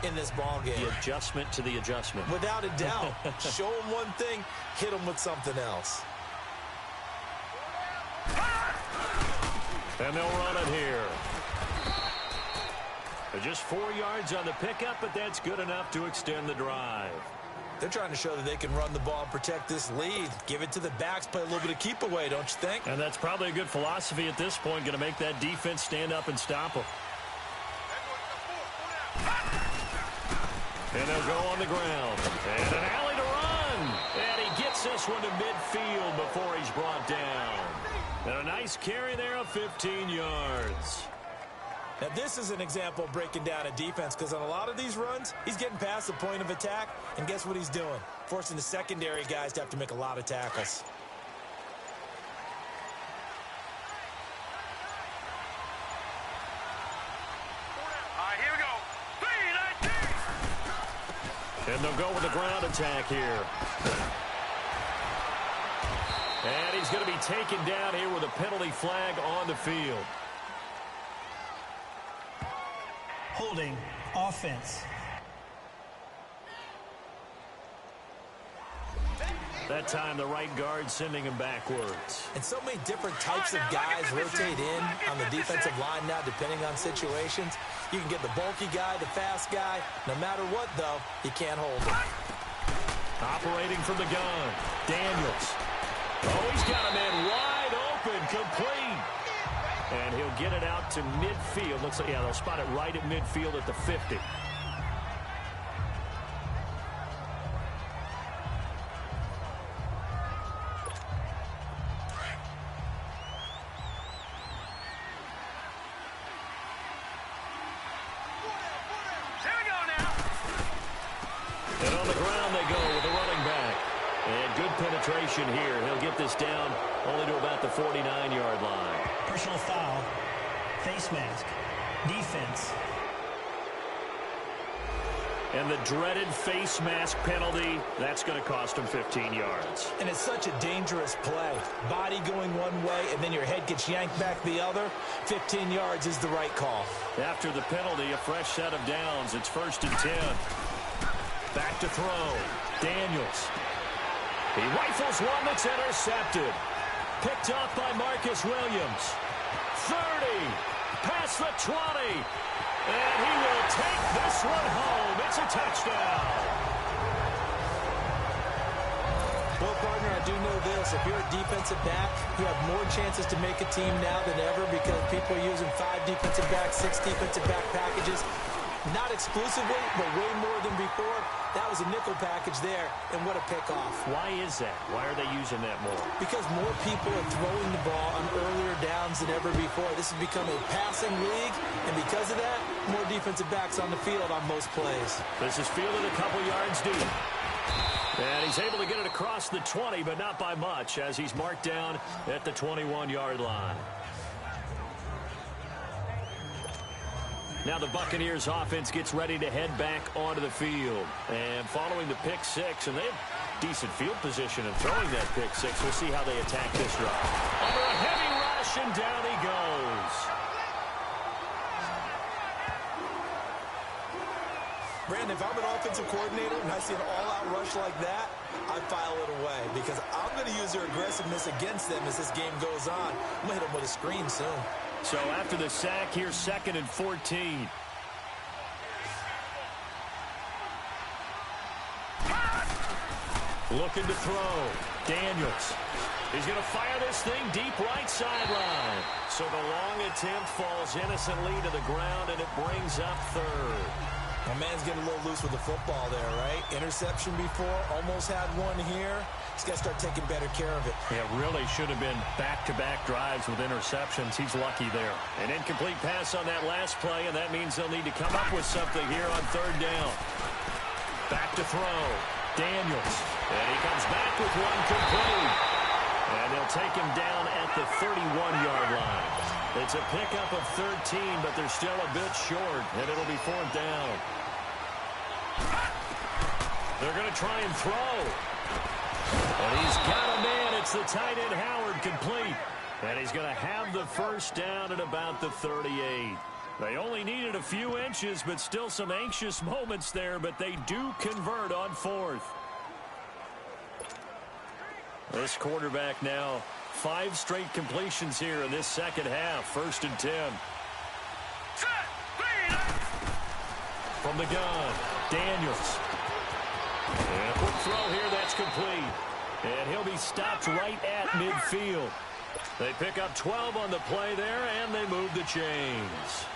in this ball game. The adjustment to the adjustment. Without a doubt. Show them one thing, hit them with something else. And they'll run it here. They're just 4 yards on the pickup, but that's good enough to extend the drive. They're trying to show that they can run the ball and protect this lead. Give it to the backs, play a little bit of keep away, don't you think? And that's probably a good philosophy at this point, going to make that defense stand up and stop them. And they'll go on the ground. And an alley to run. And he gets this one to midfield before he's brought down. And a nice carry there of 15 yards. Now, this is an example of breaking down a defense because on a lot of these runs, he's getting past the point of attack, and guess what he's doing? Forcing the secondary guys to have to make a lot of tackles. Here we go. 3-19. And they'll go with the ground attack here. And he's going to be taken down here with a penalty flag on the field. Holding offense. That time the right guard sending him backwards. And so many different types of guys rotate in on the defensive line now depending on situations. You can get the bulky guy, the fast guy. No matter what, though, you can't hold him. Operating from the gun, Daniels. Oh, he's got a man wide open, complete. And he'll get it out to midfield. Looks like, yeah, they'll spot it right at midfield at the 50. And on the ground they go with the running back. And good penetration here. He'll get this down only to about the 49-yard line. Personal foul. Face mask. Defense. And the dreaded face mask penalty, that's going to cost him 15 yards. And it's such a dangerous play. Body going one way, and then your head gets yanked back the other. 15 yards is the right call. After the penalty, a fresh set of downs. It's 1st and 10. Back to throw. Daniels. He rifles one that's intercepted. Picked off by Marcus Williams. 30. Past the 20. And he will take this one home. It's a touchdown. Well, partner, I do know this. If you're a defensive back, you have more chances to make a team now than ever because people are using 5 defensive backs, 6 defensive back packages. Not exclusively, but way more than before. That was a nickel package there, and what a pickoff. Why is that? Why are they using that more? Because more people are throwing the ball on earlier downs than ever before. This has become a passing league, and because of that, more defensive backs on the field on most plays. This is fielded a couple yards deep. And he's able to get it across the 20, but not by much, as he's marked down at the 21-yard line. Now the Buccaneers offense gets ready to head back onto the field. And following the pick six, and they have decent field position in throwing that pick six. We'll see how they attack this drive. Under a heavy rush, and down he goes. Brandon, if I'm an offensive coordinator and I see an all-out rush like that, I file it away because I'm going to use their aggressiveness against them as this game goes on. I'm going to hit them with a screen soon. So after the sack, here's 2nd and 14. Looking to throw. Daniels. He's going to fire this thing deep right sideline. So the long attempt falls innocently to the ground, and it brings up 3rd. My man's getting a little loose with the football there, right? Interception before, almost had one here. He's got to start taking better care of it. Yeah, really should have been back-to-back drives with interceptions. He's lucky there. An incomplete pass on that last play, and that means they'll need to come up with something here on 3rd down. Back to throw. Daniels. And he comes back with one complete. And they'll take him down at the 31-yard line. It's a pickup of 13, but they're still a bit short, and it'll be 4th down. They're going to try and throw. And he's got a man. It's the tight end Howard complete. And he's going to have the 1st down at about the 38. They only needed a few inches, but still some anxious moments there, but they do convert on 4th. This quarterback now 5 straight completions here in this second half. 1st and 10. From the gun, Daniels. And a quick throw here, that's complete. And he'll be stopped right at midfield. They pick up 12 on the play there, and they move the chains.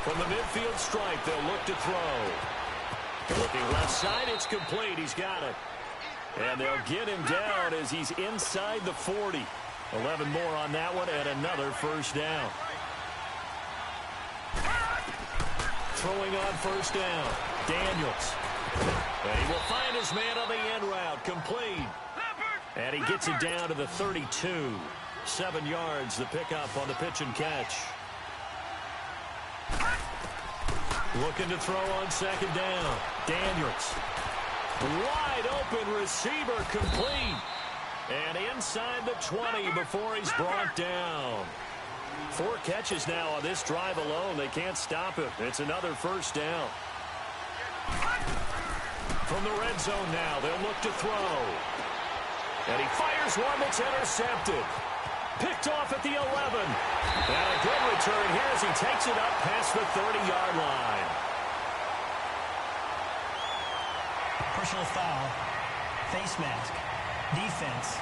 From the midfield stripe, they'll look to throw. Looking left side, it's complete. He's got it. And they'll get him down as he's inside the 40. 11 more on that one, and another 1st down. Throwing on 1st down, Daniels. And he will find his man on the end route, complete. And he gets it down to the 32. 7 yards, the pickup on the pitch and catch. Looking to throw on 2nd down, Daniels. Wide open receiver, complete. And inside the 20 before he's brought down. 4 catches now on this drive alone. They can't stop him. It's another 1st down. From the red zone now, they'll look to throw. And he fires one that's intercepted. Picked off at the 11. And a good return here as he takes it up past the 30-yard line. Personal foul. Face mask. Defense.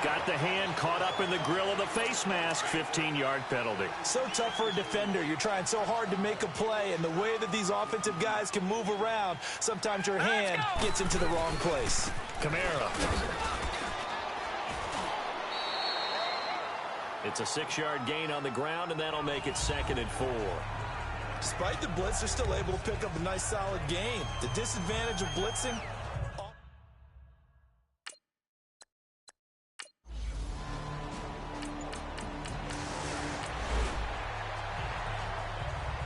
Got the hand caught up in the grill of the face mask. 15-yard penalty. So tough for a defender. You're trying so hard to make a play, and the way that these offensive guys can move around, sometimes your hand gets into the wrong place. Kamara. It's a 6-yard gain on the ground, and that'll make it 2nd and 4. Despite the blitz, they're still able to pick up a nice, solid gain. The disadvantage of blitzing.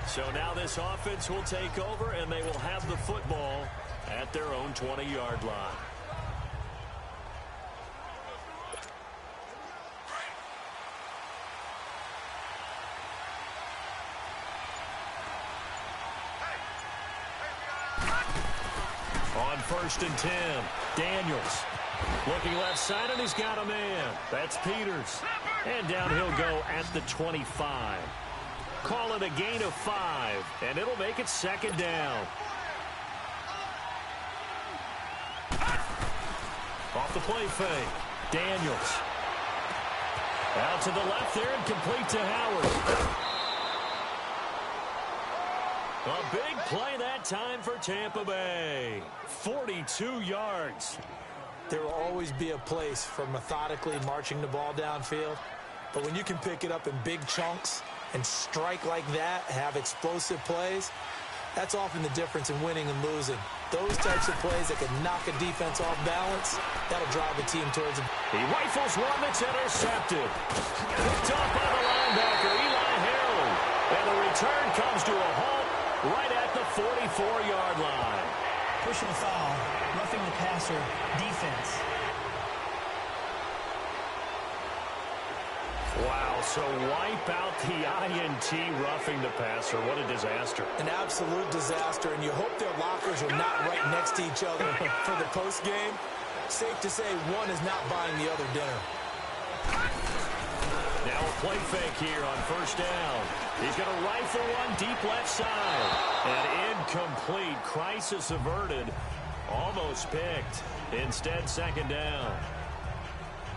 So now this offense will take over, and they will have the football at their own 20-yard line. On 1st and 10, Daniels. Looking left side, and he's got a man. That's Peters. And down he'll go at the 25. Call it a gain of 5, and it'll make it 2nd down. Off the play fake, Daniels. Out to the left there and complete to Howard. A big play that time for Tampa Bay. 42 yards. There will always be a place for methodically marching the ball downfield, but when you can pick it up in big chunks and strike like that, have explosive plays, that's often the difference in winning and losing. Those types of plays that can knock a defense off balance, that'll drive a team towards it. He rifles one that's intercepted. Picked off by the linebacker, Eli Harold. And the return comes to a halt right at the 44-yard line. Pushing a foul, roughing the passer, defense. Wow, so wipe out the INT, roughing the passer. What a disaster. An absolute disaster, and you hope their lockers are not right next to each other for the postgame. Safe to say one is not buying the other dinner. Now a play fake here on 1st down. He's going to rifle one deep left side. And incomplete. Crisis averted. Almost picked. Instead, 2nd down.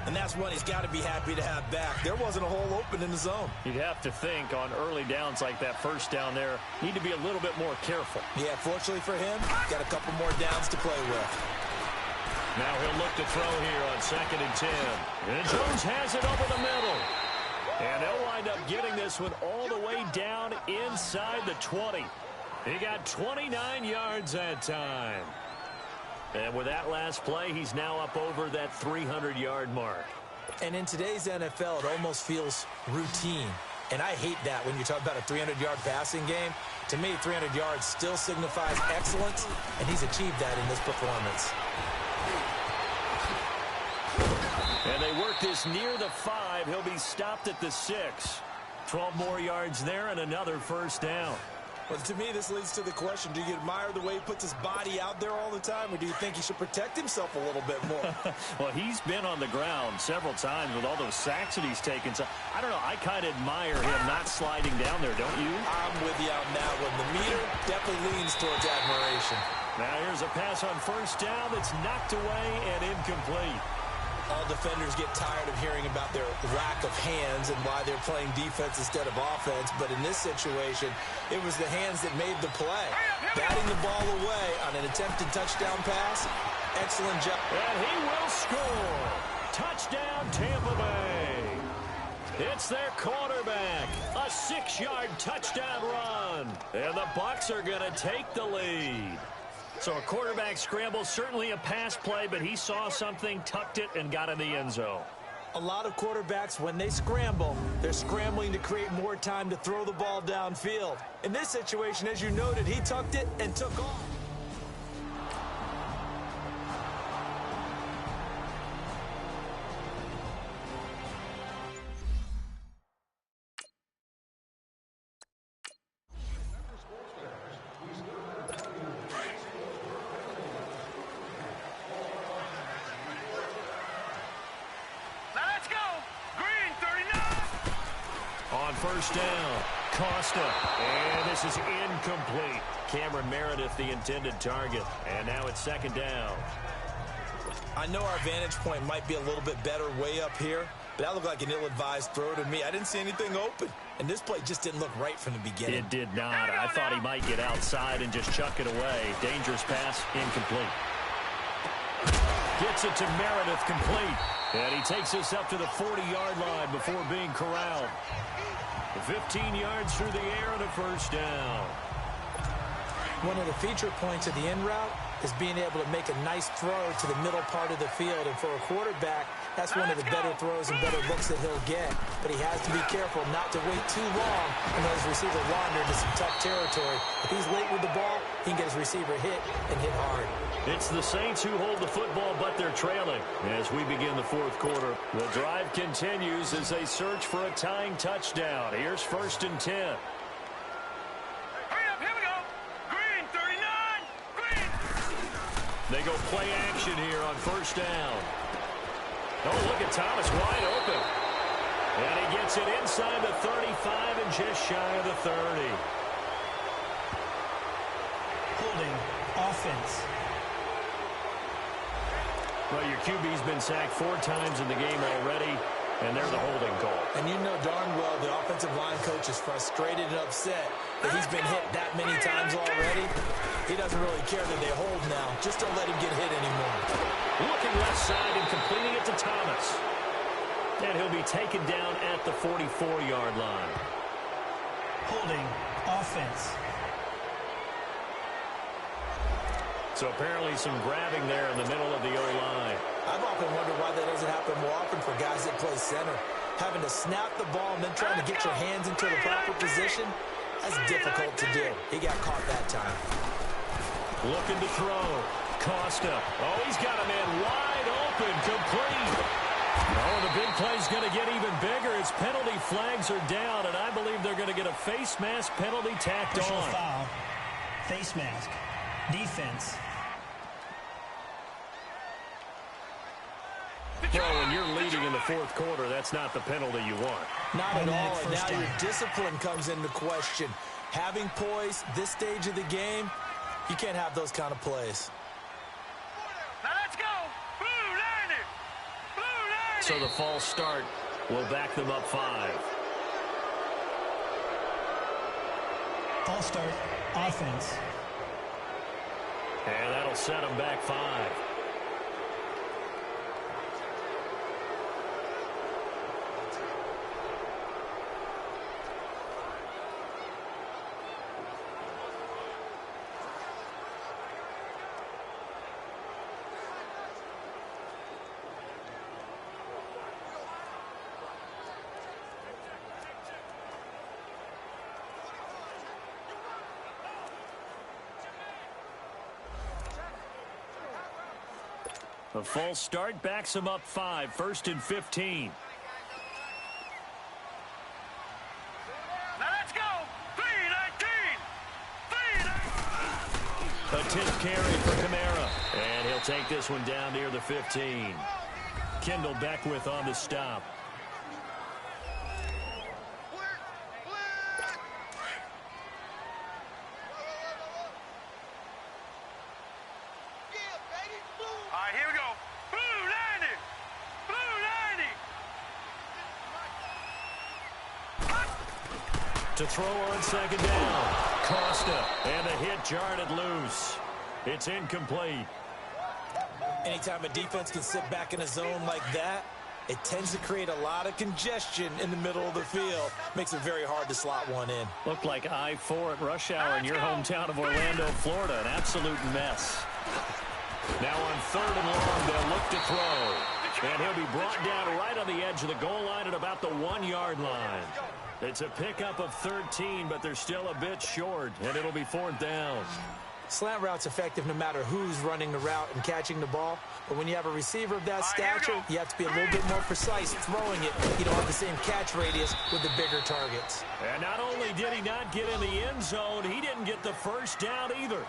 And that's one he's got to be happy to have back. There wasn't a hole open in the zone. You'd have to think on early downs like that 1st down there, need to be a little bit more careful. Yeah, fortunately for him, got a couple more downs to play with. Now he'll look to throw here on 2nd and 10. And Jones has it over the middle. And they'll wind up getting this one all the way down inside the 20. He got 29 yards that time. And with that last play, he's now up over that 300-yard mark. And in today's NFL, it almost feels routine. And I hate that when you talk about a 300-yard passing game. To me, 300 yards still signifies excellence, and he's achieved that in this performance. And they work this near the 5. He'll be stopped at the 6. 12 more yards there and another 1st down. Well, to me, this leads to the question, do you admire the way he puts his body out there all the time, or do you think he should protect himself a little bit more? Well, he's been on the ground several times with all those sacks that he's taken. So, I don't know, I kind of admire him not sliding down there, don't you? I'm with you on that one. The meter definitely leans towards admiration. Now here's a pass on 1st down that's knocked away and incomplete. All defenders get tired of hearing about their lack of hands and why they're playing defense instead of offense. But in this situation, it was the hands that made the play. Batting the ball away on an attempted touchdown pass. Excellent job. And he will score. Touchdown, Tampa Bay. It's their quarterback. A 6-yard touchdown run. And the Bucs are going to take the lead. So a quarterback scramble, certainly a pass play, but he saw something, tucked it, and got in the end zone. A lot of quarterbacks, when they scramble, they're scrambling to create more time to throw the ball downfield. In this situation, as you noted, he tucked it and took off. On 1st down, Costa, and this is incomplete. Cameron Meredith, the intended target, and now it's 2nd down. I know our vantage point might be a little bit better way up here, but that looked like an ill-advised throw to me. I didn't see anything open, and this play just didn't look right from the beginning. It did not. I thought he might get outside and just chuck it away. Dangerous pass, incomplete. Gets it to Meredith, complete. And he takes us up to the 40-yard line before being corralled. 15 yards through the air and a first down. One of the feature points of the in route is being able to make a nice throw to the middle part of the field. And for a quarterback, that's one of the better throws and better looks that he'll get. But he has to be careful not to wait too long and let his receiver wander into some tough territory. If he's late with the ball, he can get his receiver hit and hit hard. It's the Saints who hold the football, but they're trailing as we begin the fourth quarter. The drive continues as they search for a tying touchdown. Here's 1st and 10. They go play action here on first down. Oh, look at Thomas wide open. And he gets it inside the 35 and just shy of the 30. Holding offense. Well, your QB's been sacked 4 times in the game already, and they're the holding call. And you know darn well the offensive line coach is frustrated and upset that he's been hit that many times already. He doesn't really care that they hold now. Just don't let him get hit anymore. Looking left side and completing it to Thomas. And he'll be taken down at the 44-yard line. Holding offense. So apparently some grabbing there in the middle of the O-line. I've often wondered why that doesn't happen more often for guys that play center. Having to snap the ball and then trying to get your hands into the proper position, that's difficult to do. He got caught that time. Looking to throw. Costa. Oh, he's got a man wide open. Complete. Oh, the big play's going to get even bigger. His penalty flags are down, and I believe they're going to get a face mask penalty tacked Personal on. foul. Face mask. Defense. Well, when you're leading in the fourth quarter, that's not the penalty you want. Not at all, and now down. your discipline comes into question. Having poise this stage of the game, you can't have those kind of plays. Now let's go. Blue 90. Blue 90. So the false start will back them up 5. False start. Offense. And that'll set them back 5. A false start backs him up 5. 1st and 15. Now let's go. 3-19. 3-19. A tip carry for Kamara. And he'll take this one down near the 15. Kendall Beckwith on the stop. All right, here we go. Blue 90. Blue 90. To throw on second down. Costa. And the hit jarred it loose. It's incomplete. Anytime a defense can sit back in a zone like that, it tends to create a lot of congestion in the middle of the field. Makes it very hard to slot one in. Looked like I-4 at rush hour in your hometown of Orlando, Florida. An absolute mess. Now on 3rd and long, they'll look to throw. And he'll be brought down right on the edge of the goal line at about the 1-yard line. It's a pickup of 13, but they're still a bit short, and it'll be 4th down. Slant route's effective no matter who's running the route and catching the ball. But when you have a receiver of that stature, you have to be a little bit more precise throwing it. You don't have the same catch radius with the bigger targets. And not only did he not get in the end zone, he didn't get the first down either.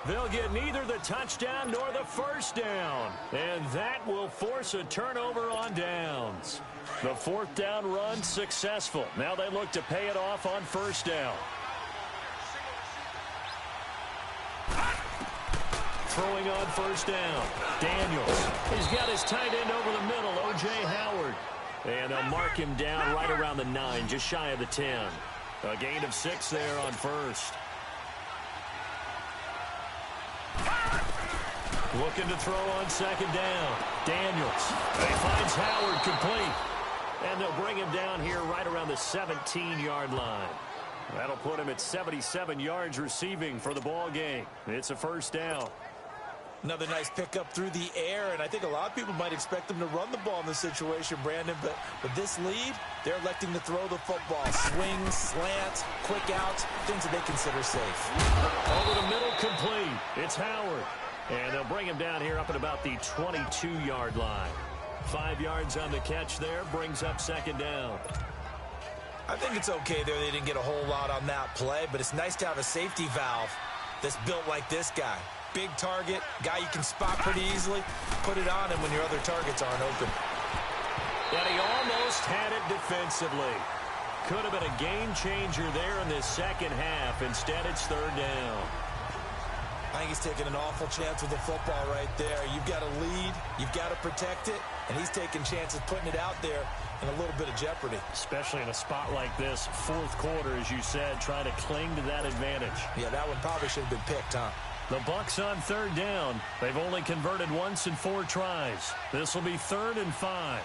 They'll get neither the touchdown nor the first down. And that will force a turnover on downs. The 4th down run successful. Now they look to pay it off on 1st down. throwing on first down. Daniels. He's got his tight end over the middle, O.J. Howard. And they'll mark him down right around the 9, just shy of the 10. A gain of 6 there on first. Looking to throw on second down. Daniels. He finds Howard complete. And they'll bring him down here right around the 17-yard line. That'll put him at 77 yards receiving for the ball game. It's a first down. Another nice pickup through the air, and I think a lot of people might expect them to run the ball in this situation, Brandon, but with this lead, they're electing to throw the football. Swings, slants, quick outs, things that they consider safe. Over the middle, complete. It's Howard. And they'll bring him down here up at about the 22-yard line. 5 yards on the catch there, brings up second down. I think it's okay there. They didn't get a whole lot on that play, but it's nice to have a safety valve that's built like this guy. Big target, guy you can spot pretty easily. Put it on him when your other targets aren't open. And he almost had it defensively. Could have been a game changer there in this second half. Instead, it's third down. I think he's taking an awful chance with the football right there. You've got to lead, you've got to protect it, and he's taking chances putting it out there in a little bit of jeopardy. Especially in a spot like this, fourth quarter, as you said, trying to cling to that advantage. Yeah, that one probably should have been picked, huh? The Bucs on third down. They've only converted once in 4 tries. This will be 3rd and 5.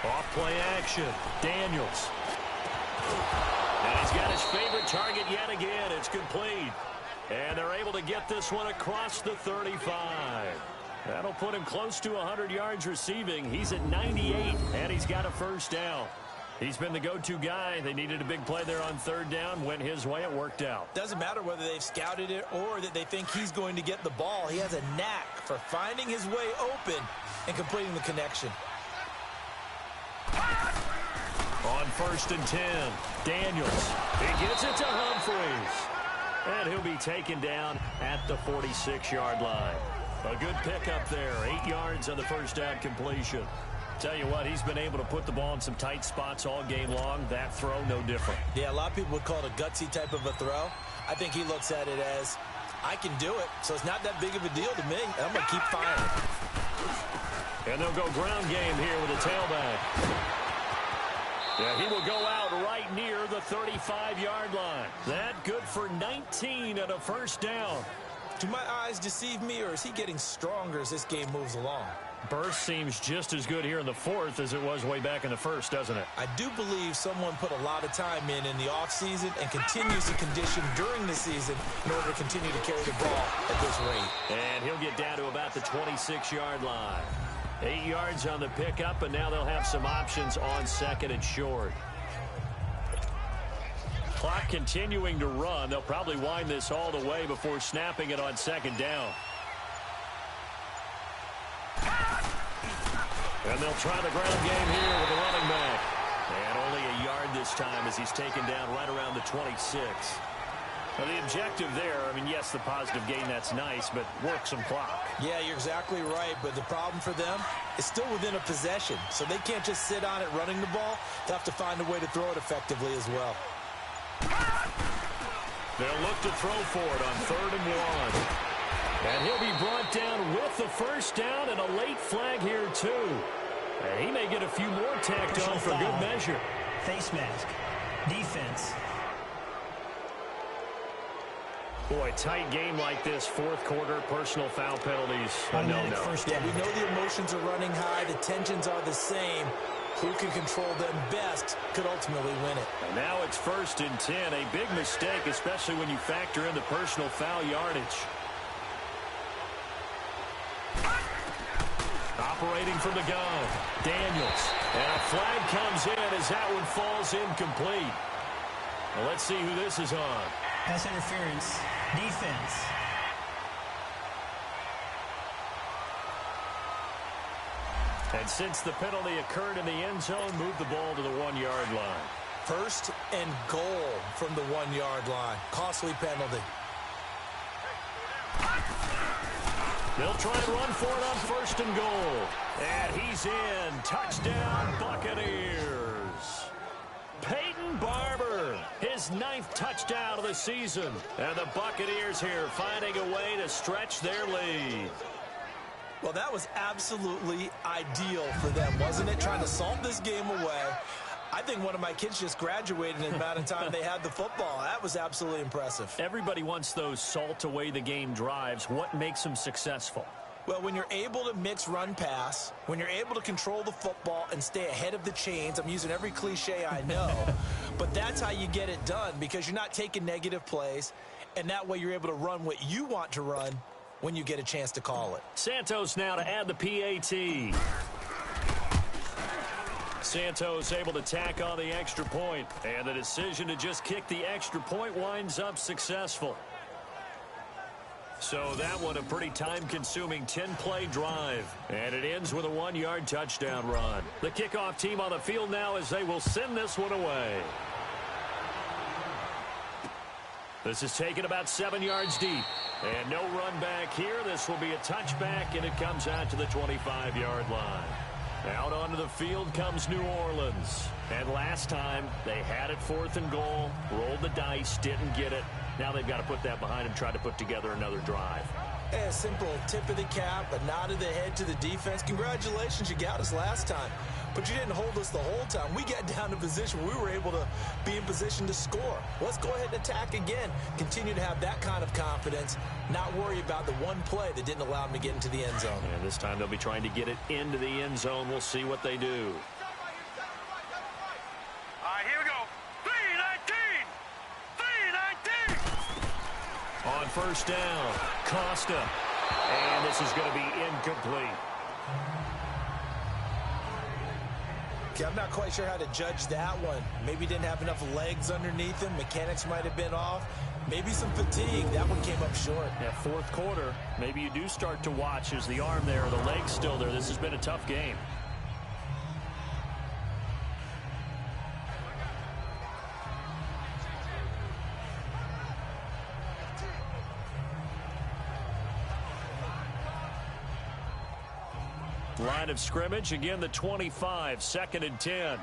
Off play action. Daniels. And he's got his favorite target yet again. It's complete. And they're able to get this one across the 35. That'll put him close to 100 yards receiving. He's at 98, and he's got a first down. He's been the go-to guy. They needed a big play there on third down. Went his way. It worked out. Doesn't matter whether they've scouted it or that they think he's going to get the ball. He has a knack for finding his way open and completing the connection. On 1st and 10, Daniels. He gets it to Humphreys. And he'll be taken down at the 46-yard line. A good pickup there. 8 yards on the first down completion. Tell you what, he's been able to put the ball in some tight spots all game long. That throw, no different. Yeah, a lot of people would call it a gutsy type of a throw. I think he looks at it as, I can do it, so it's not that big of a deal to me. I'm going to keep firing. And they'll go ground game here with a tailback. Yeah, he will go out right near the 35-yard line. That good for 19 and a first down. Do my eyes deceive me, or is he getting stronger as this game moves along? Burst seems just as good here in the 4th as it was way back in the 1st, doesn't it? I do believe someone put a lot of time in the offseason and continues to condition during the season in order to continue to carry the ball at this rate. And he'll get down to about the 26-yard line. 8 yards on the pickup, and now they'll have some options on 2nd and short. Clock continuing to run. They'll probably wind this all the way before snapping it on 2nd down. And they'll try the ground game here with the running back. And only a yard this time as he's taken down right around the 26. Now the objective there, I mean, yes, the positive gain, that's nice, but work some clock. Yeah, you're exactly right, but the problem for them is still within a possession. So they can't just sit on it running the ball. They'll have to find a way to throw it effectively as well. They'll look to throw for it on 3rd and 1. And he'll be brought down with the first down and a late flag here, too. And he may get a few more tacked on for good measure. Face mask. Defense. Boy, tight game like this, 4th quarter, personal foul penalties. Automatic first down. Yeah, we know the emotions are running high. The tensions are the same. Who can control them best could ultimately win it. And now it's 1st and 10. A big mistake, especially when you factor in the personal foul yardage. Operating from the gun, Daniels. And a flag comes in as that one falls incomplete. Well, let's see who this is on. Pass interference. Defense. And since the penalty occurred in the end zone, move the ball to the 1-yard line. 1st and goal from the 1-yard line. Costly penalty. They'll try and run for it on 1st and goal. And he's in. Touchdown, Buccaneers. Peyton Barber, his his 9th touchdown of the season. And the Buccaneers here finding a way to stretch their lead. Well, that was absolutely ideal for them, wasn't it? Trying to salt this game away. I think one of my kids just graduated in the amount of time they had the football. That was absolutely impressive. Everybody wants those salt away the game drives. What makes them successful? Well, when you're able to mix run pass, when you're able to control the football and stay ahead of the chains, I'm using every cliche I know, but that's how you get it done because you're not taking negative plays, and that way you're able to run what you want to run when you get a chance to call it. Santos now to add the PAT. Santos able to tack on the extra point, and the decision to just kick the extra point winds up successful. So that one a pretty time-consuming 10-play drive, and it ends with a 1-yard touchdown run. The kickoff team on the field now as they will send this one away. This is taken about 7 yards deep, and no run back here. This will be a touchback, and it comes out to the 25-yard line. Out onto the field comes New Orleans. And last time, they had it 4th and goal, rolled the dice, didn't get it. Now they've got to put that behind them, try to put together another drive. A simple tip of the cap, a nod of the head to the defense. Congratulations, you got us last time. But you didn't hold us the whole time. We got down to position where we were able to be in position to score. Let's go ahead and attack again. Continue to have that kind of confidence, not worry about the one play that didn't allow them to get into the end zone. And this time they'll be trying to get it into the end zone. We'll see what they do. All right, here we go. 3-19. 3-19. On first down, Costa. And this is going to be incomplete. Okay, I'm not quite sure how to judge that one. Maybe didn't have enough legs underneath him. Mechanics might have been off. Maybe some fatigue. That one came up short. Yeah, 4th quarter, maybe you do start to watch. Is the arm there or the leg's still there? This has been a tough game. Line of scrimmage, again the 25, 2nd and 10.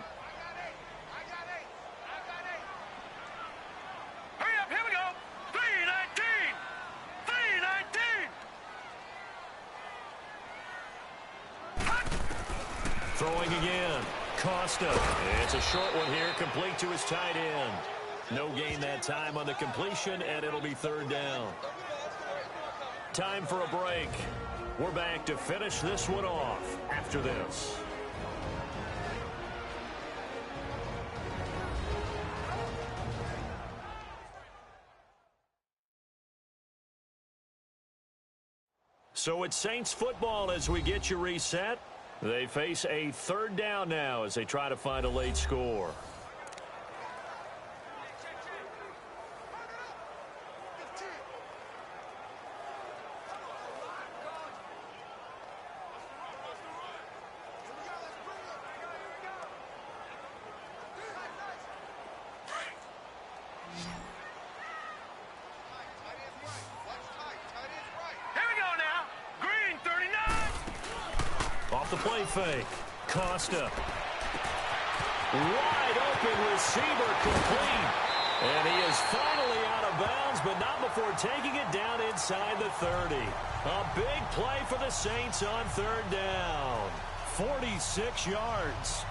Hurry up, here we go. 3-19. 3-19. Throwing again, Costa. It's a short one here, complete to his tight end. No gain that time on the completion, and it'll be 3rd down. Time for a break. We're back to finish this one off after this. So it's Saints football as we get you reset. They face a 3rd down now as they try to find a late score. The play fake. Costa. Wide open receiver complete. And he is finally out of bounds, but not before taking it down inside the 30. A big play for the Saints on 3rd down. 46 yards.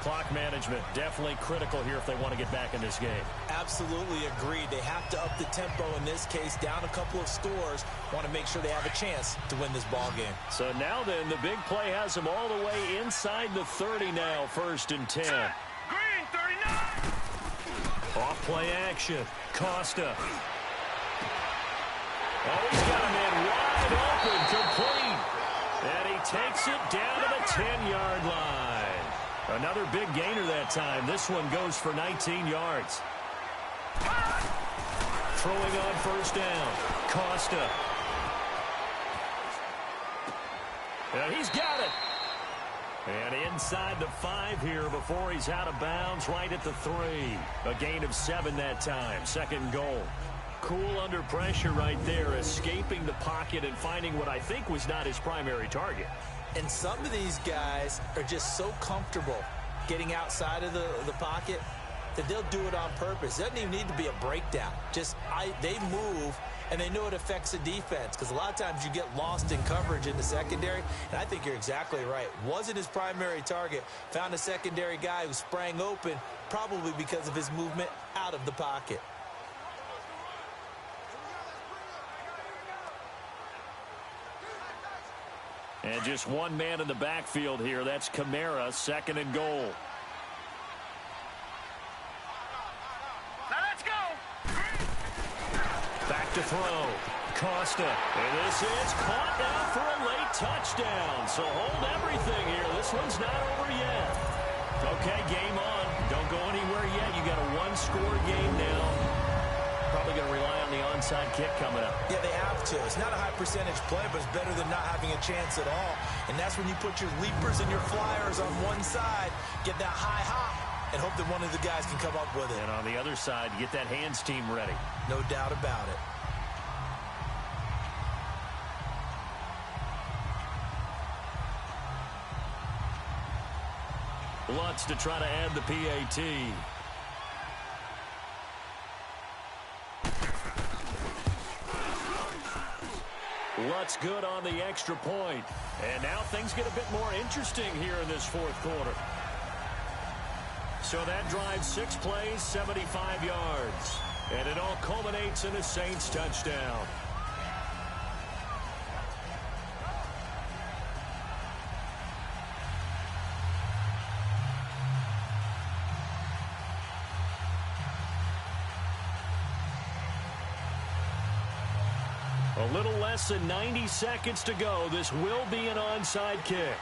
Clock management definitely critical here if they want to get back in this game. Absolutely agreed. They have to up the tempo in this case, down a couple of scores. Want to make sure they have a chance to win this ball game. So now then, the big play has them all the way inside the 30 now, 1st and 10. Green 39. Off play action. Costa. Oh, he's got him in wide open, complete. And he takes it down to the 10-yard line. Another big gainer that time. This one goes for 19 yards. Throwing on first down. Costa. And he's got it. And inside the 5 here before he's out of bounds, right at the 3. A gain of 7 that time. 2nd goal. Cool under pressure right there, escaping the pocket and finding what I think was not his primary target. And some of these guys are just so comfortable getting outside of the pocket that they'll do it on purpose. It doesn't even need to be a breakdown. Just they move, and they know it affects the defense because a lot of times you get lost in coverage in the secondary, and I think you're exactly right. Wasn't his primary target. Found a secondary guy who sprang open, probably because of his movement out of the pocket. And just one man in the backfield here. That's Kamara, 2nd and goal. Now let's go. Back to throw. Costa. And this is caught now for a late touchdown. So hold everything here. This one's not over yet. Okay, game on. Don't go anywhere yet. You got a one-score game now. Probably going to rely on the onside kick coming up. Yeah, they have to. It's not a high percentage play, but it's better than not having a chance at all. And that's when you put your leapers and your flyers on one side, get that high hop, and hope that one of the guys can come up with it. And on the other side, get that hands team ready. No doubt about it. Lutz to try to add the PAT. Lutz good on the extra point. And now things get a bit more interesting here in this fourth quarter. So that drives 6 plays, 75 yards. And it all culminates in a Saints touchdown. A little less than 90 seconds to go. This will be an onside kick.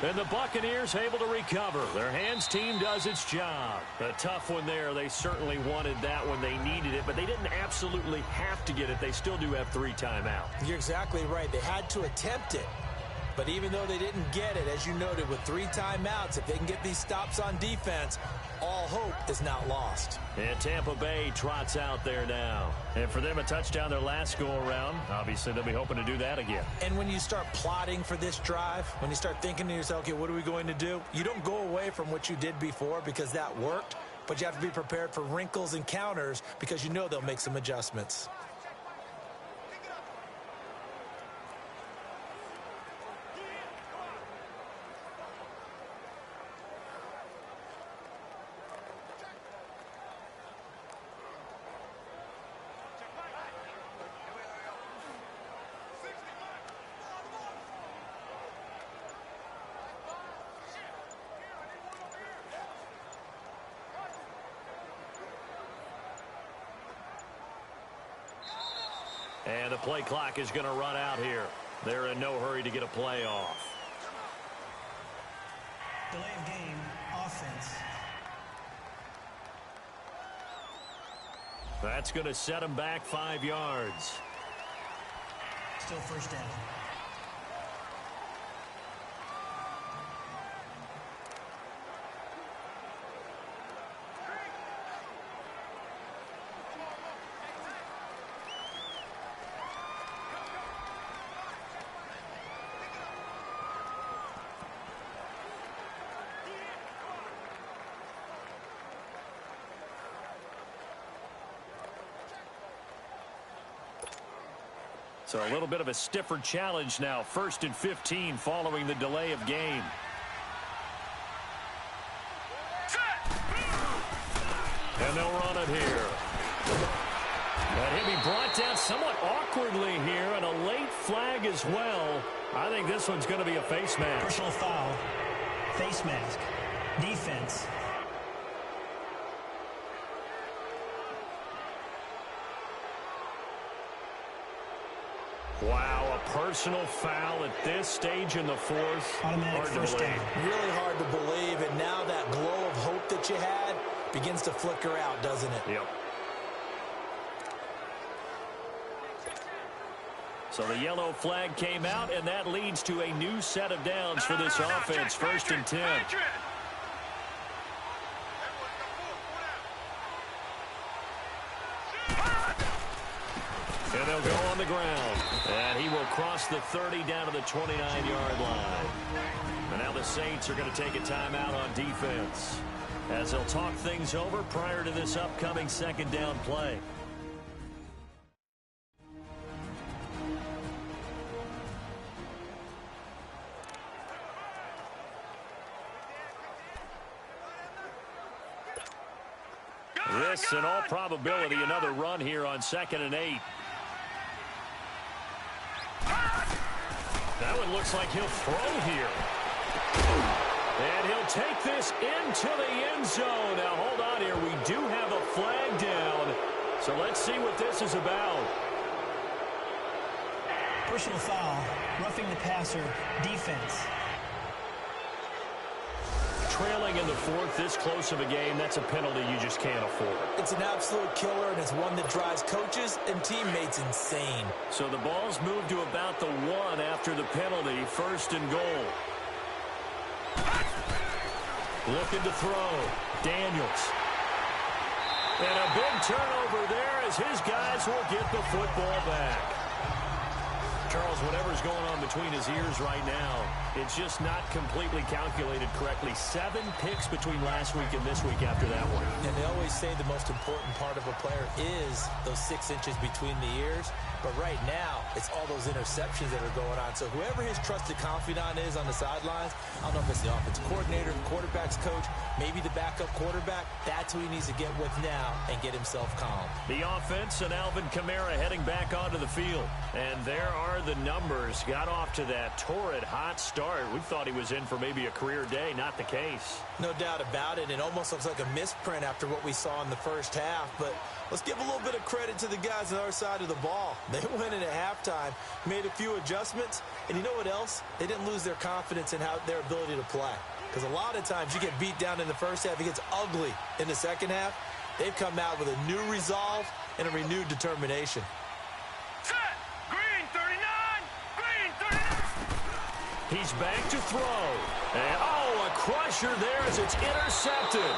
And the Buccaneers able to recover. Their hands team does its job. A tough one there. They certainly wanted that when they needed it, but they didn't absolutely have to get it. They still do have 3 timeouts. You're exactly right. They had to attempt it. But even though they didn't get it, as you noted, with 3 timeouts, if they can get these stops on defense, all hope is not lost. And Tampa Bay trots out there now. And for them, a touchdown their last go-around. Obviously, they'll be hoping to do that again. And when you start plotting for this drive, when you start thinking to yourself, okay, what are we going to do? You don't go away from what you did before because that worked, but you have to be prepared for wrinkles and counters because you know they'll make some adjustments. And the play clock is going to run out here. They're in no hurry to get a play off. Delay of game, offense. That's going to set them back 5 yards. Still first down. So a little bit of a stiffer challenge now. 1st and 15 following the delay of game. And they'll run it here. And he'll be brought down somewhat awkwardly here, and a late flag as well. I think this one's going to be a face mask. Personal foul. Face mask. Defense. Wow, a personal foul at this stage in the fourth. Automatic first down. Really hard to believe, and now that glow of hope that you had begins to flicker out, doesn't it? Yep. So the yellow flag came out, and that leads to a new set of downs for this offense. 1st and 10. And they'll go on the ground. And he will cross the 30 down to the 29-yard line. And now the Saints are going to take a timeout on defense. as they'll talk things over prior to this upcoming second down play. This, in all probability, another run here on 2nd and 8. That one looks like he'll throw here. And he'll take this into the end zone. Now, hold on here. We do have a flag down. So let's see what this is about. Personal foul, roughing the passer, defense. Trailing in the fourth, this close of a game, that's a penalty you just can't afford. It's an absolute killer, and it's one that drives coaches and teammates insane. So the ball's moved to about the 1 after the penalty, 1st and goal. Looking to throw. Daniels. And a big turnover there as his guys will get the football back. Charles, whatever's going on between his ears right now, it's just not completely calculated correctly. 7 picks between last week and this week after that one. And they always say the most important part of a player is those 6 inches between the ears. But right now, it's all those interceptions that are going on. So whoever his trusted confidant is on the sidelines, I don't know if it's the offensive coordinator, the quarterback's coach, maybe the backup quarterback, that's who he needs to get with now and get himself calm. The offense and Alvin Kamara heading back onto the field. And there are the numbers. Got off to that torrid hot start. We thought he was in for maybe a career day. Not the case. No doubt about it. It almost looks like a misprint after what we saw in the first half. But let's give a little bit of credit to the guys on our side of the ball. They went in at halftime, made a few adjustments, and you know what else? They didn't lose their confidence in their ability to play. Because a lot of times you get beat down in the first half, it gets ugly in the second half. They've come out with a new resolve and a renewed determination. Set. Green 39. Green 39. He's back to throw. And, a crusher there as it's intercepted.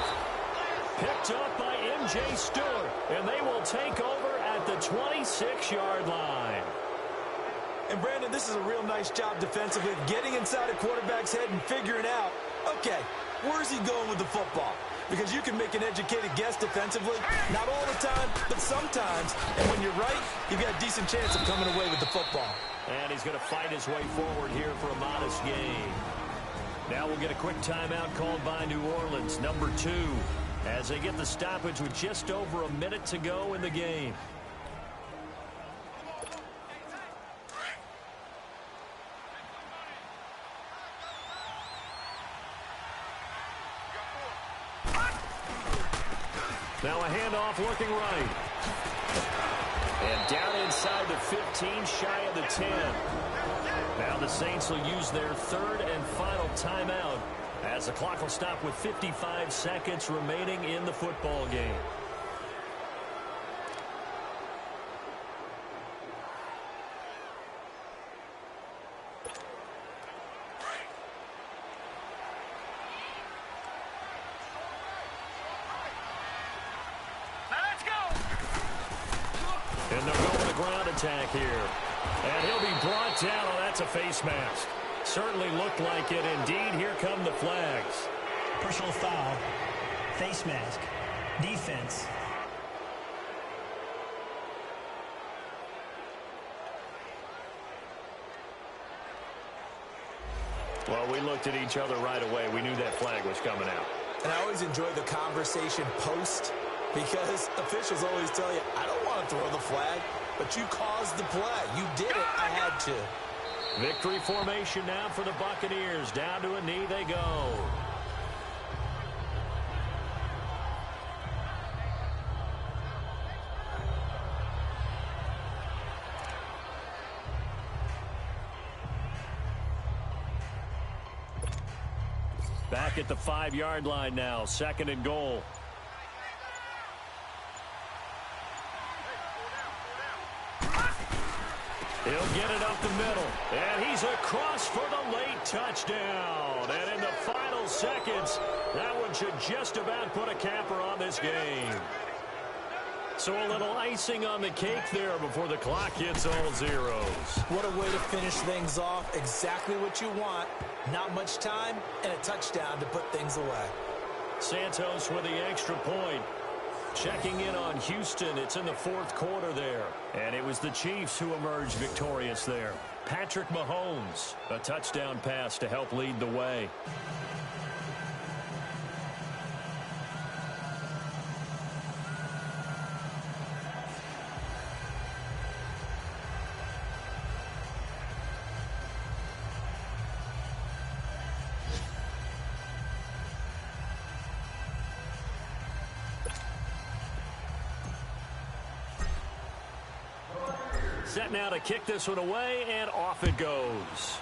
Picked up by M.J. Stewart, and they will take over at the 26-yard line. And, Brandon, this is a real nice job defensively of getting inside a quarterback's head and figuring out, okay, where's he going with the football? Because you can make an educated guess defensively, not all the time, but sometimes. And when you're right, you've got a decent chance of coming away with the football. And he's going to fight his way forward here for a modest gain. Now we'll get a quick timeout called by New Orleans, number 2, as they get the stoppage with just over a minute to go in the game. Now a handoff looking right. And down inside the 15, shy of the 10. Now the Saints will use their 3rd and final timeout as the clock will stop with 55 seconds remaining in the football game. And they'll go with a ground attack here. And he'll be brought down. Oh, that's a face mask. Certainly looked like it. Indeed, here come the flags. Personal foul, face mask, defense. Well, we looked at each other right away. We knew that flag was coming out. And I always enjoy the conversation post, because officials always tell you, I don't want to throw the flag, but you caused the play. You did it. I had to. Victory formation now for the Buccaneers. Down to a knee they go. Back at the 5-yard line now. 2nd and goal. He'll get it up the middle. And he's across for the late touchdown. And in the final seconds, that one should just about put a capper on this game. So a little icing on the cake there before the clock hits all zeros. What a way to finish things off. Exactly what you want. Not much time and a touchdown to put things away. Santos with the extra point. Checking in on Houston, it's in the fourth quarter there. And it was the Chiefs who emerged victorious there. Patrick Mahomes, a touchdown pass to help lead the way. Set now to kick this one away, and off it goes.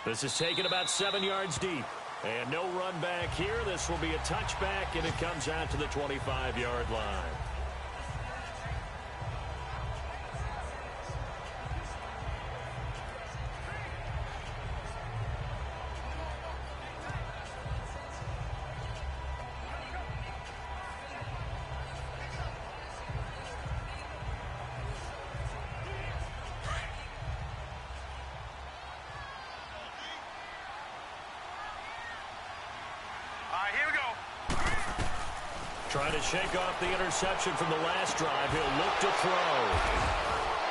This is taken about 7 yards deep. And no run back here. This will be a touchback, and it comes out to the 25-yard line. Here we go. Trying to shake off the interception from the last drive. He'll look to throw.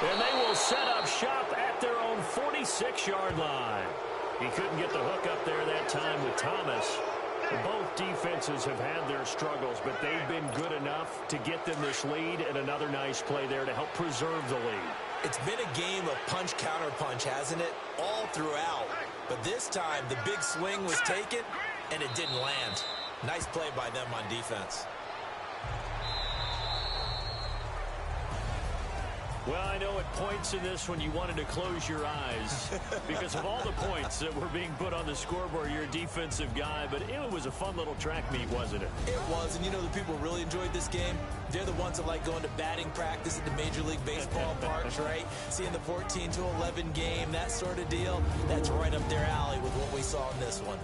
And they will set up shop at their own 46-yard line. He couldn't get the hook up there that time with Thomas. Both defenses have had their struggles, but they've been good enough to get them this lead, and another nice play there to help preserve the lead. It's been a game of punch-counter-punch, hasn't it? All throughout. But this time, the big swing was taken, and it didn't land. Nice play by them on defense. Well, I know at points in this when you wanted to close your eyes because of all the points that were being put on the scoreboard. You're a defensive guy, but it was a fun little track meet, wasn't it? It was, and you know the people who really enjoyed this game? They're the ones that like going to batting practice at the Major League Baseball parks, right? Seeing the 14-11 game, that sort of deal, that's right up their alley with what we saw in this one.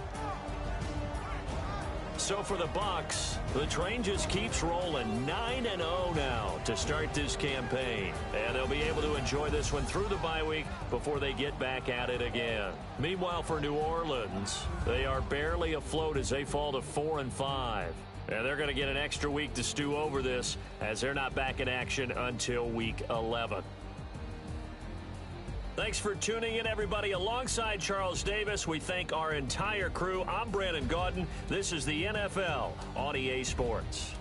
So for the Bucs, the train just keeps rolling 9-0 now to start this campaign. And they'll be able to enjoy this one through the bye week before they get back at it again. Meanwhile, for New Orleans, they are barely afloat as they fall to 4-5. And they're going to get an extra week to stew over this as they're not back in action until week 11. Thanks for tuning in, everybody. Alongside Charles Davis, we thank our entire crew. I'm Brandon Gaudin. This is the NFL on EA Sports.